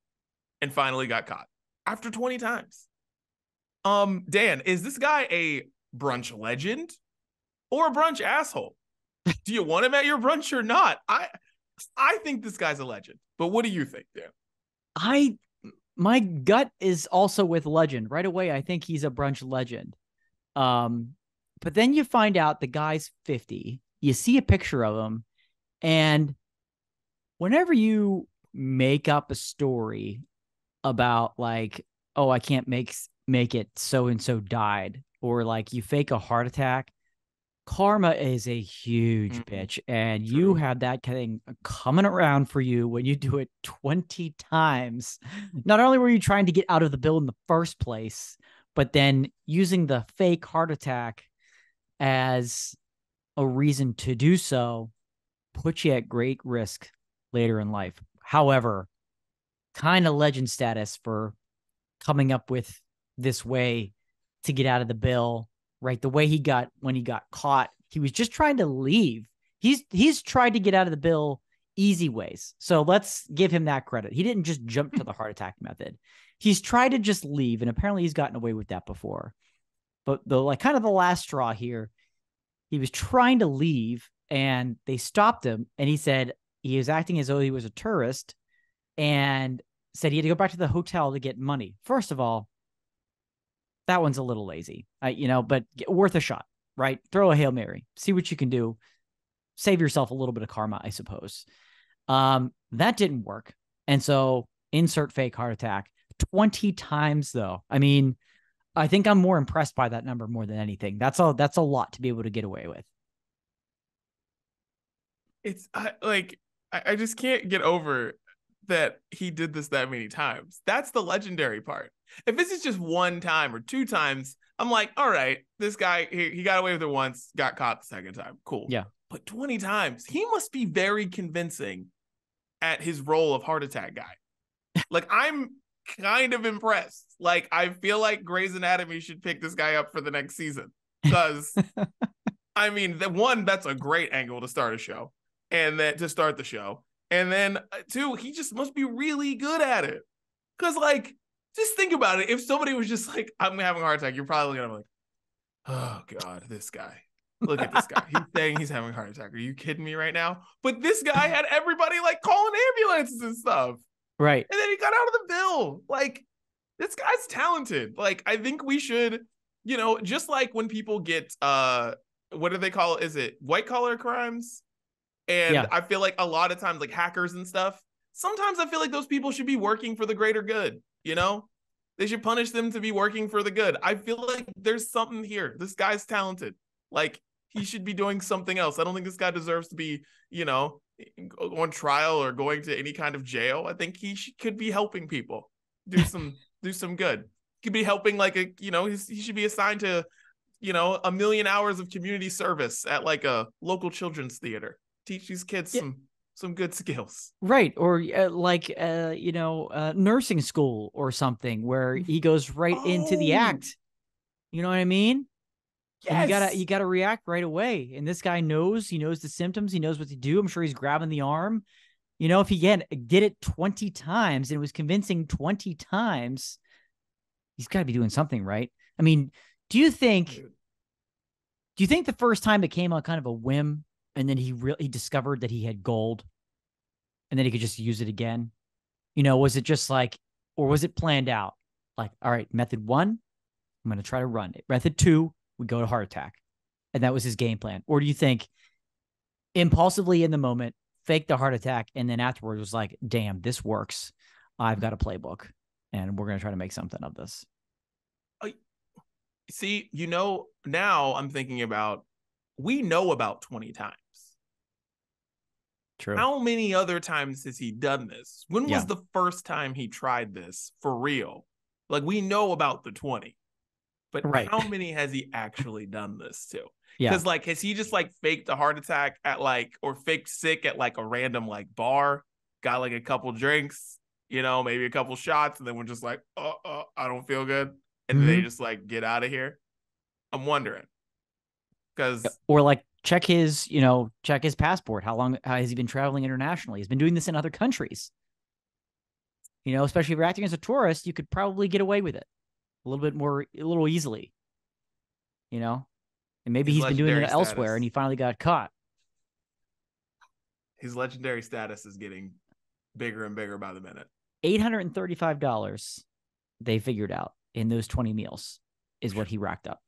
and finally got caught after 20 times. Dan, is this guy a brunch legend or a brunch asshole? Do you want him at your brunch or not? I think this guy's a legend, but what do you think, Dan? My gut is also with legend right away. I think he's a brunch legend. But then you find out the guy's 50. You see a picture of him, and whenever you make up a story about like, oh, I can't make it, so and so died, or like you fake a heart attack. Karma is a huge Mm, bitch, and you true. have that thing coming around for you when you do it 20 times. Not only were you trying to get out of the bill in the first place, but then using the fake heart attack as a reason to do so puts you at great risk later in life. However, kind of legend status for coming up with this way to get out of the bill, right? The way he got when he got caught, he was just trying to leave. He's tried to get out of the bill easy ways. So let's give him that credit. He didn't just jump to the heart attack method. He's tried to just leave, and apparently he's gotten away with that before. But the like kind of the last straw here, he was trying to leave and they stopped him, and he said he was acting as though he was a tourist and said he had to go back to the hotel to get money. First of all, that one's a little lazy, but worth a shot, right? Throw a Hail Mary, see what you can do, save yourself a little bit of karma, I suppose. That didn't work. And so insert fake heart attack 20 times though. I mean, I think I'm more impressed by that number more than anything. That's a lot to be able to get away with. It's I just can't get over that he did this that many times. That's the legendary part. If this is just one time or two times, I'm like, all right, this guy, he got away with it once, got caught the second time. Cool. Yeah. But 20 times, he must be very convincing at his role of heart attack guy. Like, I'm kind of impressed. Like, I feel like Grey's Anatomy should pick this guy up for the next season. Because, I mean, that's a great angle to start a show. And then to start the show. And then, two, he just must be really good at it. Because, like, just think about it. If somebody was just like, I'm having a heart attack, you're probably going to be like, oh, God, this guy. Look at this guy. He's saying he's having a heart attack. Are you kidding me right now? But this guy had everybody, like, calling ambulances and stuff. Right. And then he got out of the bill. Like, this guy's talented. Like, I think we should, just like when people get, what do they call it? Is it white collar crimes? And Yeah. I feel like a lot of times, like hackers and stuff, sometimes I feel like those people should be working for the greater good, They should punish them to be working for the good. I feel like there's something here. This guy's talented. Like, he should be doing something else. I don't think this guy deserves to be, on trial or going to any kind of jail. I think he could be helping people do some good. He could be helping he should be assigned to, 1,000,000 hours of community service at like a local children's theater. Teach these kids some good skills. Right. Or nursing school or something where he goes right into the act. You know what I mean? Yes. And you gotta react right away. And this guy he knows the symptoms. He knows what to do. I'm sure he's grabbing the arm. If he did it 20 times and it was convincing 20 times, he's got to be doing something right. I mean, do you think the first time it came on kind of a whim, and then he discovered that he had gold and then he could just use it again? Was it just like, or was it planned out? Like, all right, method 1, I'm going to try to run it. Method 2, we go to heart attack. And that was his game plan. Or do you think impulsively in the moment, faked the heart attack, and then afterwards was like, damn, this works. I've got a playbook and we're going to try to make something of this. See, now I'm thinking about, we know about 20 times. True. How many other times has he done this? When was the first time he tried this for real? Like, we know about the 20, but how many has he actually done this to? Because has he just faked a heart attack at or faked sick at a random bar, got a couple drinks, maybe a couple shots, and then we're just I don't feel good, and then they just get out of here. I'm wondering, because check his passport. How long has he been traveling internationally? He's been doing this in other countries. Especially if you're acting as a tourist, you could probably get away with it a little easily. And maybe he's been doing it elsewhere and he finally got caught. His legendary status is getting bigger and bigger by the minute. $835 they figured out in those 20 meals is what he racked up.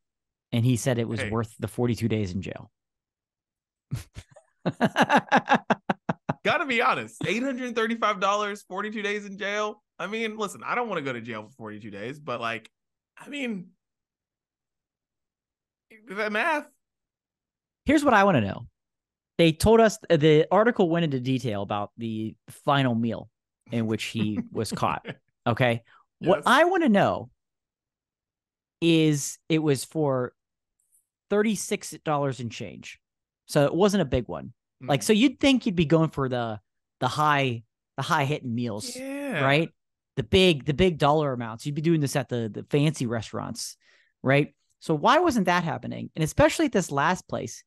And he said it was worth the 42 days in jail. Gotta be honest, $835, 42 days in jail. I mean, listen, I don't want to go to jail for 42 days, but like, I mean, that math. Here's what I want to know. They told us the article went into detail about the final meal in which he was caught. Okay. What Yes. I want to know is it was for $36 and change. So it wasn't a big one. Like, so you'd think you'd be going for the high hitting meals, Yeah. right? The big dollar amounts. You'd be doing this at the fancy restaurants, right? So why wasn't that happening? And especially at this last place,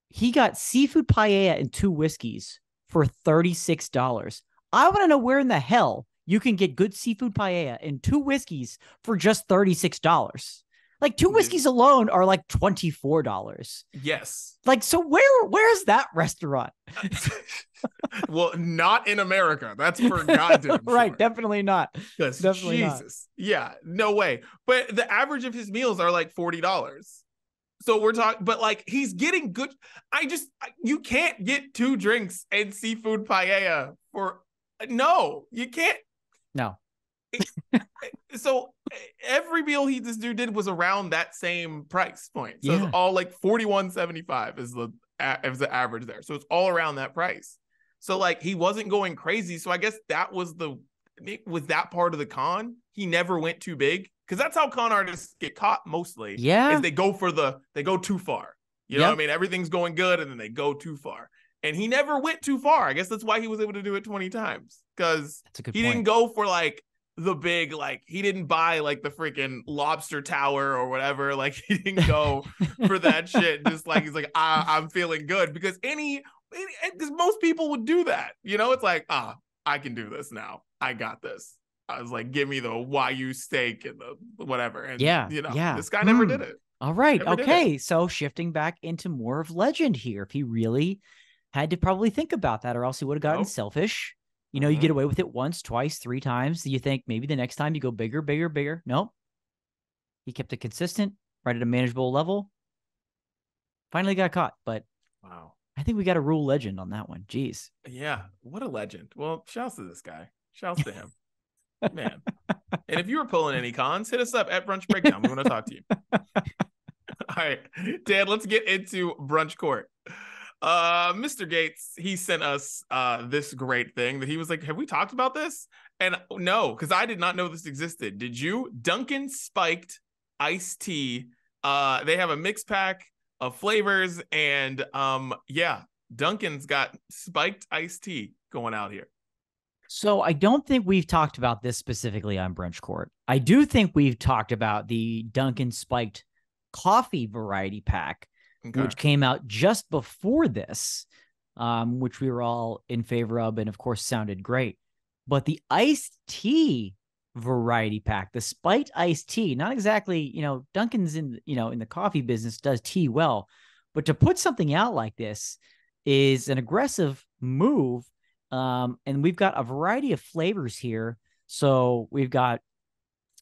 he got seafood paella and 2 whiskeys for $36. I want to know where in the hell you can get good seafood paella and 2 whiskeys for just $36. Like 2 whiskeys alone are like $24. Yes. Like, so where's that restaurant? Well, not in America. That's for goddamn right. sure. Definitely not. Definitely Jesus. Not. Yeah, no way. But the average of his meals are like $40. So we're talking, but like he's getting good. You can't get 2 drinks and seafood paella for, no, you can't. No. So every meal this dude did was around that same price point. So Yeah. it's all like $41.75 is the average there. So it's all around that price. So like he wasn't going crazy. So I guess that was that part of the con. He never went too big, because that's how con artists get caught mostly. Yeah. Is they go too far. You know what I mean? Everything's going good and then they go too far. And he never went too far. I guess that's why he was able to do it 20 times. Because he didn't go for like the big, like he didn't buy like the freaking lobster tower or whatever. Like he didn't go for that shit. Just like he's like, I'm feeling good, because because most people would do that. You know, it's like, I can do this now. I got this. I was like, give me the Wagyu steak and the whatever. And this guy never did it. All right. Okay. So shifting back into more of legend here. If he really had to probably think about that, or else he would have gotten selfish. You know, you get away with it once, twice, 3 times. You think maybe the next time you go bigger, bigger, bigger. Nope. He kept it consistent, right at a manageable level. Finally got caught, but wow. I think we got a rule legend on that one. Jeez. Yeah. What a legend. Well, shouts to this guy. Shouts to him. Man. And if you were pulling any cons, hit us up at Brunch Breakdown. We want to talk to you. All right, Dan, let's get into Brunch Court. Mr. Gates, he sent us this great thing that he was like, have we talked about this? And no, because I did not know this existed. Did you? Dunkin spiked iced tea. They have a mix pack of flavors, and Dunkin's got spiked iced tea going out here. So I don't think we've talked about this specifically on Brunch Court. I do think we've talked about the Dunkin spiked coffee variety pack, which came out just before this, which we were all in favor of, and of course sounded great. But the iced tea variety pack, the spiked iced tea, not exactly, Dunkin's in the coffee business, does tea well, but to put something out like this is an aggressive move. And we've got a variety of flavors here. So we've got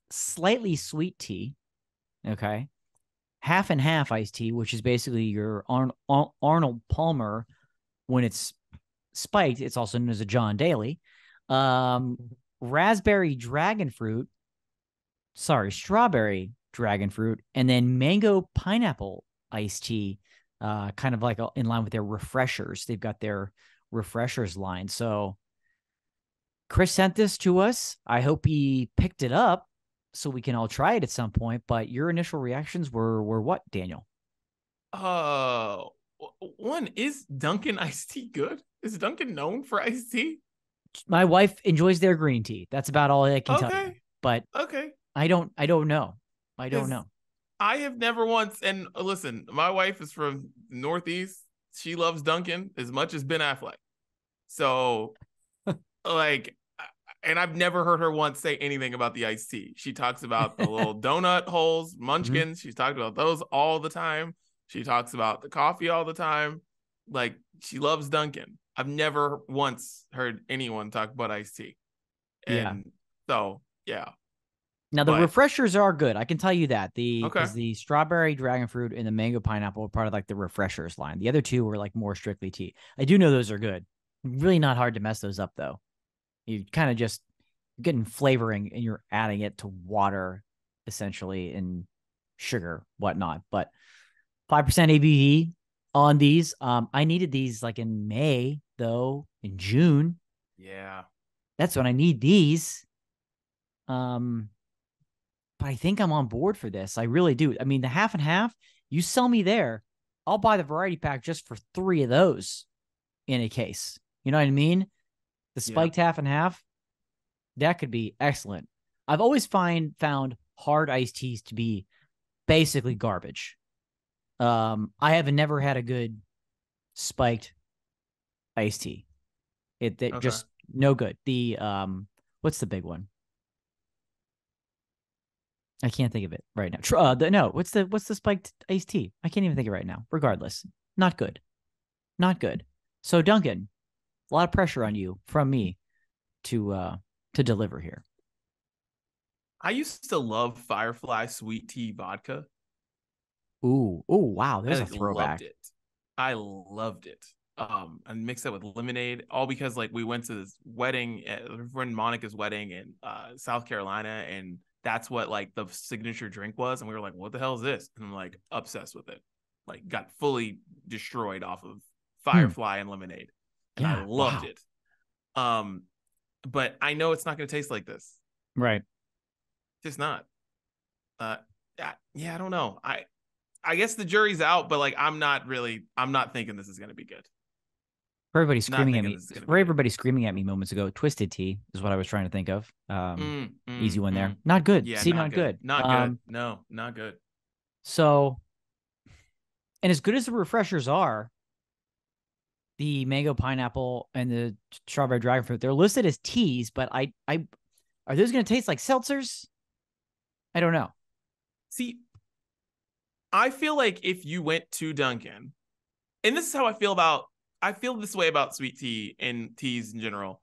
slightly sweet tea, okay, half and half iced tea, which is basically your Arnold Palmer when it's spiked. It's also known as a John Daly. Strawberry dragon fruit, and then mango pineapple iced tea, kind of like in line with their refreshers. They've got their refreshers line. So Chris sent this to us. I hope he picked it up so we can all try it at some point. But your initial reactions were what, Daniel? One, is Dunkin iced tea good? Is Dunkin known for iced tea? My wife enjoys their green tea. That's about all I can tell you. But I don't know. I don't know. I have never once, and listen, my wife is from Northeast. She loves Dunkin as much as Ben Affleck. So, like, and I've never heard her once say anything about the iced tea. She talks about the little donut holes, munchkins. She's talked about those all the time. She talks about the coffee all the time. Like, she loves Dunkin. I've never once heard anyone talk about iced tea. And so, yeah. Now, the refreshers are good. I can tell you that. Because the strawberry dragon fruit and the mango pineapple are part of like the refreshers line. The other two were like more strictly tea. I do know those are good. Really not hard to mess those up, though. You kind of just getting flavoring and you're adding it to water, essentially, and sugar, whatnot. But 5% ABV on these. I needed these like in May, though, in June. Yeah. That's when I need these. But I think I'm on board for this. I really do. I mean, the half and half, you sell me there, I'll buy the variety pack just for 3 of those in a case. You know what I mean? The spiked half and half, that could be excellent. I've always found hard iced teas to be basically garbage. I have never had a good spiked iced tea. It Okay. just no good. The what's the big one? I can't think of it right now. What's the spiked iced tea? I can't even think of it right now. Regardless, not good, not good. So Dunkin, a lot of pressure on you from me to deliver here. I used to love Firefly sweet tea vodka. Ooh, wow, there's I a throwback. loved it. I loved it. And mixed it with lemonade, all because like we went to this wedding, friend Monica's wedding in South Carolina, and that's what like the signature drink was, and we were like, "What the hell is this?" And I'm like obsessed with it. Like got fully destroyed off of Firefly and lemonade, and I Yeah, loved wow. it. But I know it's not going to taste like this. Right. Just not. Yeah, I don't know. I guess the jury's out, but like I'm not thinking this is going to be good. Everybody Not screaming at thinking me. this is going to For be good. everybody screaming at me moments ago, Twisted Tea is what I was trying to think of. Easy one there. Mm. Not good. Yeah, See, not not good. good. Not good. No, not good. So, and as good as the refreshers are, the mango pineapple and the strawberry dragon fruit, they're listed as teas, but I are those going to taste like seltzers? I don't know. See, I feel like if you went to Dunkin', and this is how I feel this way about sweet tea and teas in general.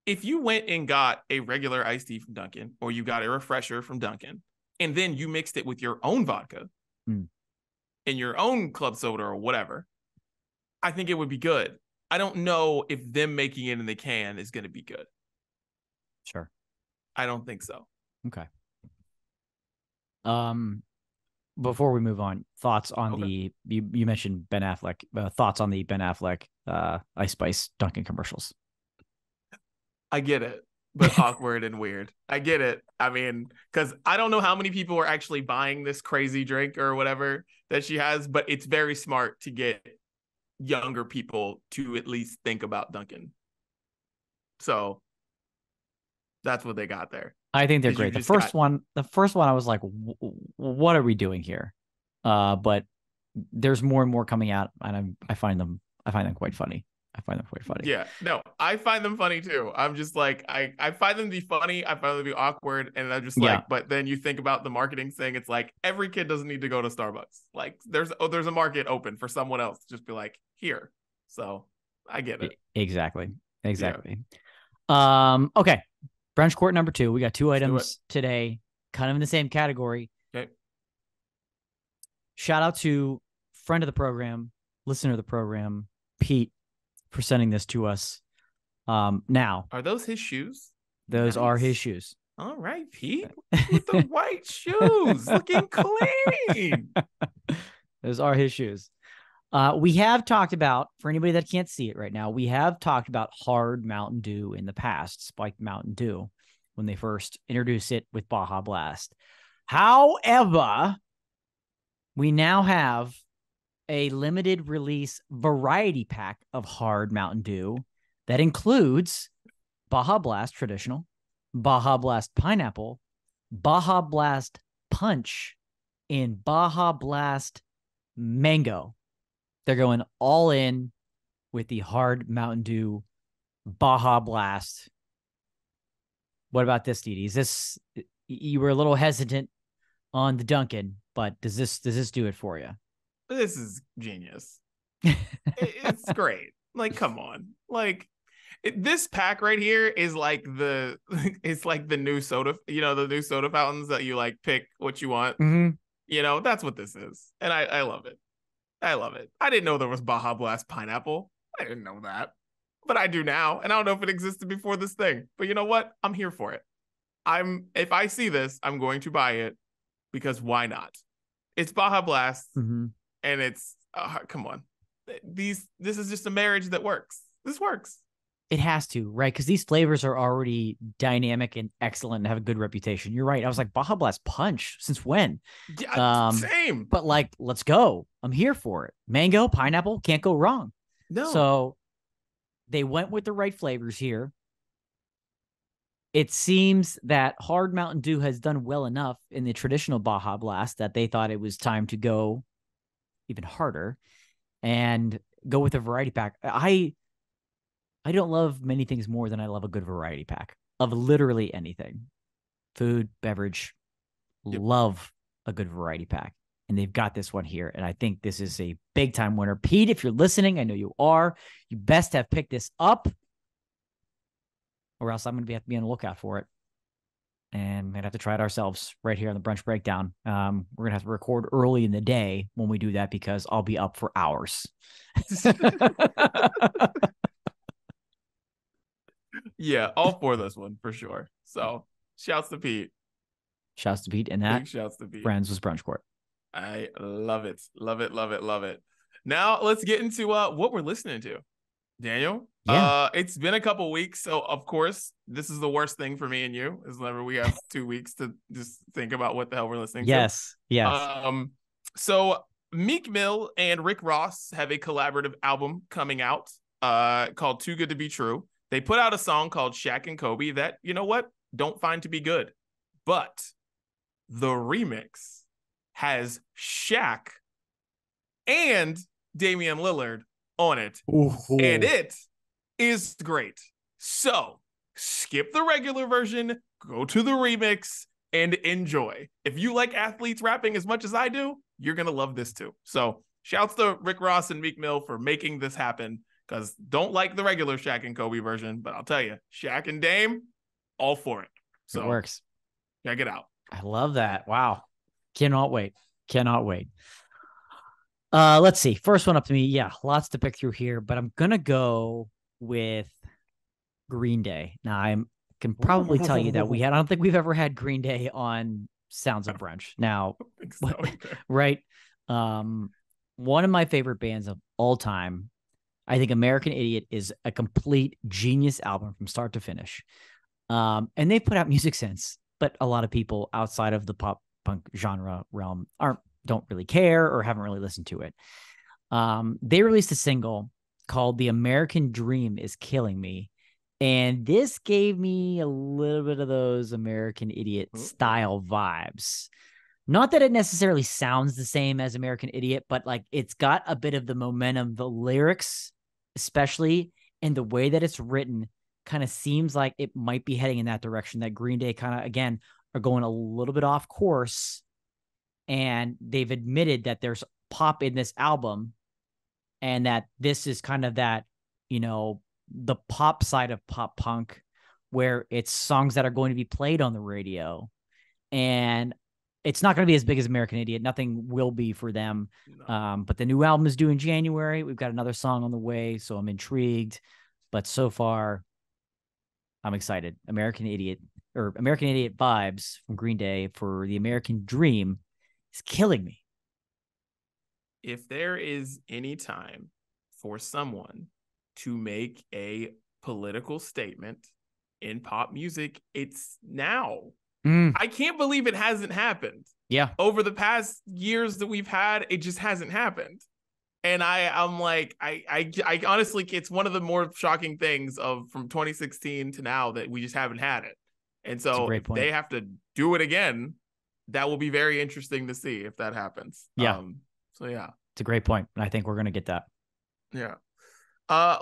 If you went and got a regular iced tea from Dunkin', or you got a refresher from Dunkin', and then you mixed it with your own vodka and your own club soda or whatever, I think it would be good. I don't know if them making it in the can is going to be good. Sure. I don't think so. Okay. Before we move on, thoughts on Okay. you mentioned Ben Affleck. Thoughts on the Ben Affleck Ice Spice Dunkin' commercials? I get it, but awkward and weird. I get it. I mean, because I don't know how many people are actually buying this crazy drink or whatever that she has, but it's very smart to get younger people to at least think about Dunkin'. So that's what they got there. I think they're Because you great. just got The first one, I was like, "What are we doing here?" But there's more and more coming out, and I find them quite funny. I find them quite funny. Yeah, no, I find them funny too. I'm just like, I find them to be funny. I find them to be awkward. And I'm just Yeah, like, but then you think about the marketing thing. It's like every kid doesn't need to go to Starbucks. Like there's a market open for someone else to just be like, here. So I get it. exactly, Yeah. exactly. Okay, brunch court number 2. We got 2 Let's do it. items today, kind of in the same category. Okay. Shout out to friend of the program, listener of the program, Pete, for sending this to us. Now, Are those his shoes? those are his Nice. shoes. All right, Pete, with the white shoes, looking clean. Those are his shoes. We have talked about, for anybody that can't see it right now, we have talked about hard Mountain Dew in the past, spiked Mountain Dew, when they first introduced it with Baja Blast. However, we now have a limited release variety pack of hard Mountain Dew that includes Baja Blast traditional, Baja Blast pineapple, Baja Blast punch, and Baja Blast mango. They're going all in with the hard Mountain Dew Baja Blast. What about this, Didi? Is this, you were a little hesitant on the Dunkin', but does this do it for you? This is genius. It's great. Like, come on. Like, this pack right here is like it's like the new soda, the new soda fountains that you like pick what you want. That's what this is. And I love it. I love it. I didn't know there was Baja Blast pineapple. I didn't know that. But I do now. And I don't know if it existed before this thing. But you know what? I'm here for it. if I see this, I'm going to buy it because why not? It's Baja Blast, and it's come on. This is just a marriage that works. This works. It has to, right? Because these flavors are already dynamic and excellent and have a good reputation. You're right. I was like, Baja Blast Punch, since when? Yeah, same. But like, let's go. I'm here for it. Mango, pineapple, can't go wrong. No. So they went with the right flavors here. It seems that Hard Mountain Dew has done well enough in the traditional Baja Blast that they thought it was time to go even harder and go with a variety pack. I don't love many things more than I love a good variety pack of literally anything. Food, beverage, love a good variety pack. And they've got this one here. And I think this is a big time winner. Pete, if you're listening, I know you are, you best have picked this up or else I'm going to have to be on the lookout for it. And we're going to have to try it ourselves right here on the Brunch Breakdown. We're going to have to record early in the day when we do that because I'll be up for hours. Yeah, all for this one for sure. So shouts to Pete. Shouts to Pete. And that, shouts to Pete. Friends, was Brunch Court. I love it. Love it. Love it. Love it. Now let's get into what we're listening to. Daniel, it's been a couple weeks, so of course this is the worst thing for me and you is whenever we have 2 weeks to just think about what the hell we're listening to. Yes. So Meek Mill and Rick Ross have a collaborative album coming out called Too Good to Be True. They put out a song called Shaq and Kobe that, you know what, don't find to be good, but the remix has Shaq and Damian Lillard on it. Ooh. And it is great. So skip the regular version, go to the remix, and enjoy. If you like athletes rapping as much as I do, you're going to love this too. So shouts to Rick Ross and Meek Mill for making this happen, because don't like the regular Shaq and Kobe version, but I'll tell you, Shaq and Dame, all for it. So it works. Check it out. I love that. Wow. Cannot wait. Let's see. First one up to me. Yeah, lots to pick through here, but I'm going to go with Green Day. Now, I can probably tell you that I don't think we've ever had Green Day on Sounds of Brunch. Now, right? One of my favorite bands of all time. I think American Idiot is a complete genius album from start to finish. And they put out music since, but a lot of people outside of the pop punk genre realm don't really care or haven't really listened to it. They released a single called The American Dream Is Killing Me. And this gave me a little bit of those American Idiot style vibes. Not that it necessarily sounds the same as American Idiot, but like it's got a bit of the momentum, the lyrics, especially, and the way that it's written kind of seems like it might be heading in that direction, that Green Day kind of, again, are going a little bit off course. And they've admitted that there's pop in this album and that this is kind of that, the pop side of pop punk where it's songs that are going to be played on the radio. And it's not going to be as big as American Idiot. Nothing will be for them. No. But the new album is due in January. We've got another song on the way, so I'm intrigued. But so far, I'm excited. American Idiot vibes from Green Day for The American Dream is killing me. If there is any time for someone to make a political statement in pop music, it's now. I can't believe it hasn't happened. Yeah. Over the past years that we've had, it just hasn't happened. And I'm like, I honestly, it's one of the more shocking things from 2016 to now that we just haven't had it. And so if they have to do it again, that will be very interesting to see if that happens. Yeah. So yeah. It's a great point. And I think we're going to get that. Yeah.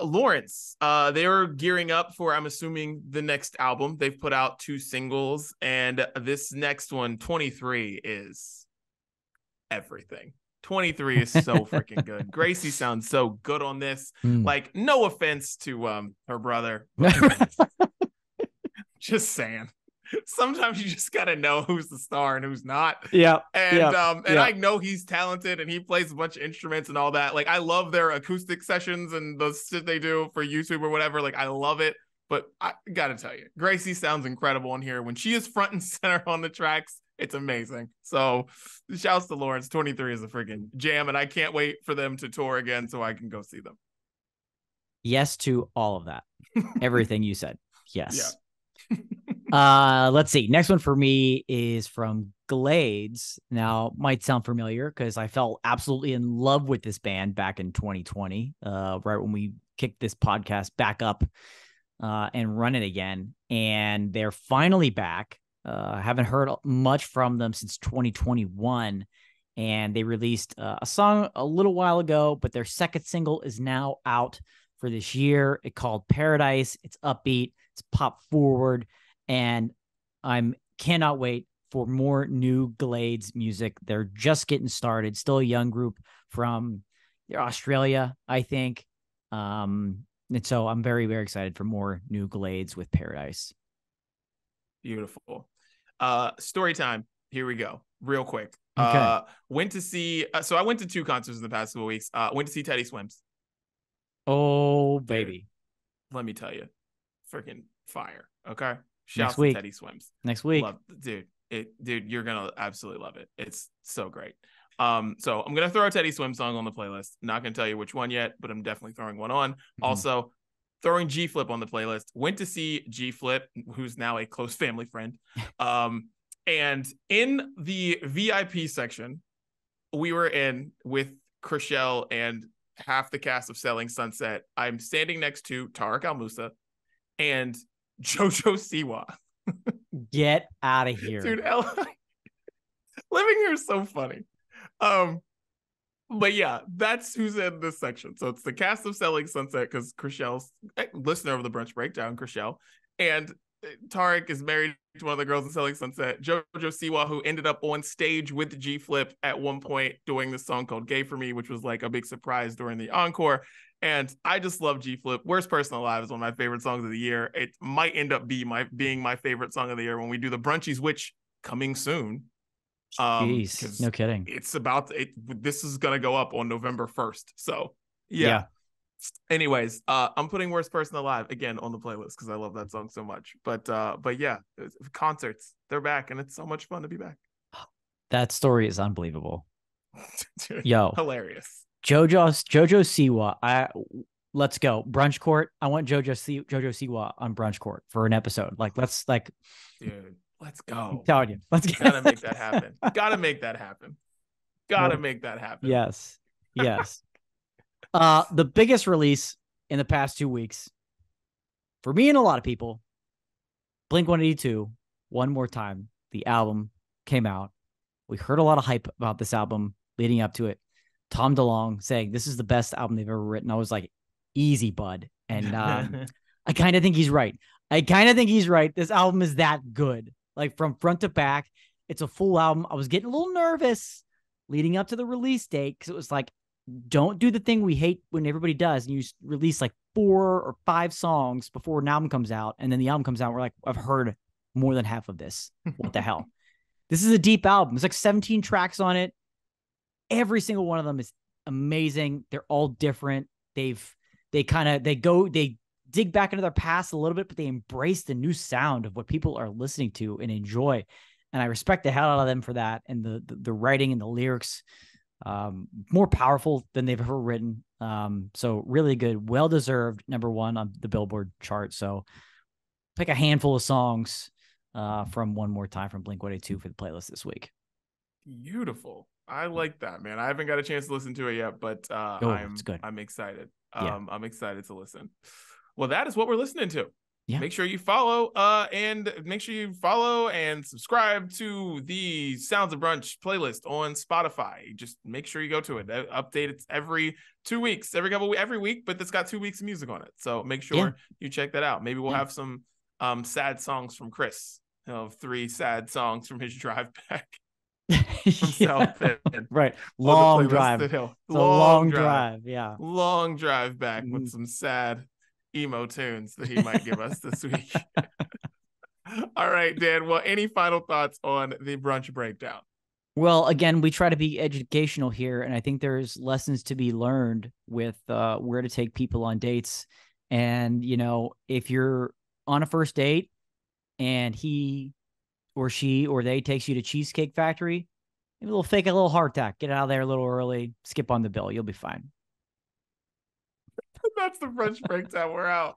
Lawrence, they're gearing up for, I'm assuming, the next album. They've put out 2 singles, and this next one, 23, is everything. 23 is so freaking good. Gracie sounds so good on this. Like, no offense to her brother. Just saying. Sometimes you just gotta know who's the star and who's not. Yeah. And I know he's talented and he plays a bunch of instruments and all that. Like, I love their acoustic sessions and the shit they do for YouTube or whatever. Like, I love it. But I gotta tell you, Gracie sounds incredible in here. When she is front and center on the tracks, it's amazing. So shouts to Lawrence. 23 is a freaking jam, and I can't wait for them to tour again so I can go see them. Yes to all of that. Everything you said. Yes. Yeah. Let's see. Next one for me is from Glades. Now, might sound familiar because I fell absolutely in love with this band back in 2020, right when we kicked this podcast back up and run it again. And they're finally back. Haven't heard much from them since 2021. And they released a song a little while ago, but their second single is now out for this year. It's called Paradise. It's upbeat. It's pop forward. And I'm cannot wait for more new Glades music. They're just getting started. Still a young group from Australia, I think. And so I'm very, very excited for more new Glades with Paradise. Beautiful. Story time. Here we go. Real quick. Okay. Went to see. So I went to 2 concerts in the past couple weeks. Went to see Teddy Swims. Oh, baby. Dude, let me tell you, freaking fire. Okay. Shouts Next week. to Teddy Swims. Next week. Dude, you're gonna absolutely love it. It's so great. So I'm gonna throw a Teddy Swims song on the playlist. Not gonna tell you which one yet, but I'm definitely throwing one on. Mm-hmm. Also, throwing G Flip on the playlist. Went to see G Flip, who's now a close family friend. And in the VIP section, we were in with Chriselle and half the cast of Selling Sunset. I'm standing next to Tarek Al Musa and Jojo Siwa. Get out of here. Dude, living here is so funny. But yeah, that's who's in this section. So it's the cast of Selling Sunset, because Chriselle's listener of the Brunch Breakdown, Chriselle, and Tarek is married to one of the girls in Selling Sunset, Jojo Siwa, who ended up on stage with G Flip at one point doing this song called Gay For Me, which was like a big surprise during the encore. And I just love G Flip. Worst Person Alive is one of my favorite songs of the year. It might end up being my favorite song of the year when we do the Brunchies, which coming soon. Jeez, no kidding. It's about it. This is gonna go up on November 1st. So yeah. Anyways, I'm putting Worst Person Alive again on the playlist because I love that song so much. But yeah, concerts, they're back, and it's so much fun to be back. That story is unbelievable. Dude, yo, hilarious. Jojo Siwa, let's go Brunch Court. I want Jojo Siwa on Brunch Court for an episode. Let's dude, let's go. I'm telling you, gotta make that happen. Gotta make that happen. Yes. The biggest release in the past 2 weeks for me and a lot of people, Blink-182, One More Time. The album came out. We heard a lot of hype about this album leading up to it. Tom DeLonge saying this is the best album they've ever written. I was like, easy, bud. And I kind of think he's right. This album is that good. Like from front to back, it's a full album. I was getting a little nervous leading up to the release date because it was like, don't do the thing we hate when everybody does. And you release like 4 or 5 songs before an album comes out. And then the album comes out. And we're like, I've heard more than half of this. What the hell? This is a deep album. There's like 17 tracks on it. Every single one of them is amazing. They're all different. They dig back into their past a little bit, but they embrace the new sound of what people are listening to and enjoy. And I respect the hell out of them for that. And the writing and the lyrics, more powerful than they've ever written. So really good, well-deserved #1 on the Billboard chart. So pick a handful of songs from One More Time from Blink-182 for the playlist this week. Beautiful. I like that, man. I haven't got a chance to listen to it yet, but it's good. I'm excited. I'm excited to listen. Well, that is what we're listening to. Yeah. Make sure you follow and subscribe to the Sounds of Brunch playlist on Spotify. Just make sure you go to it. Update it every 2 weeks, every week, but it's got 2 weeks of music on it. So make sure you check that out. Maybe we'll have some sad songs from Chris. 3 sad songs from his drive back. From South Bend. Right. Long drive. Long drive. Yeah. Long drive back with some sad emo tunes that he might give us this week. All right, Dan. Well, any final thoughts on the Brunch Breakdown? Well, again, we try to be educational here, and I think there's lessons to be learned with where to take people on dates. And, if you're on a first date and he or she or they takes you to Cheesecake Factory, maybe we'll fake a little heart attack, get out of there a little early, skip on the bill. You'll be fine. That's the brunch breakdown. We're out.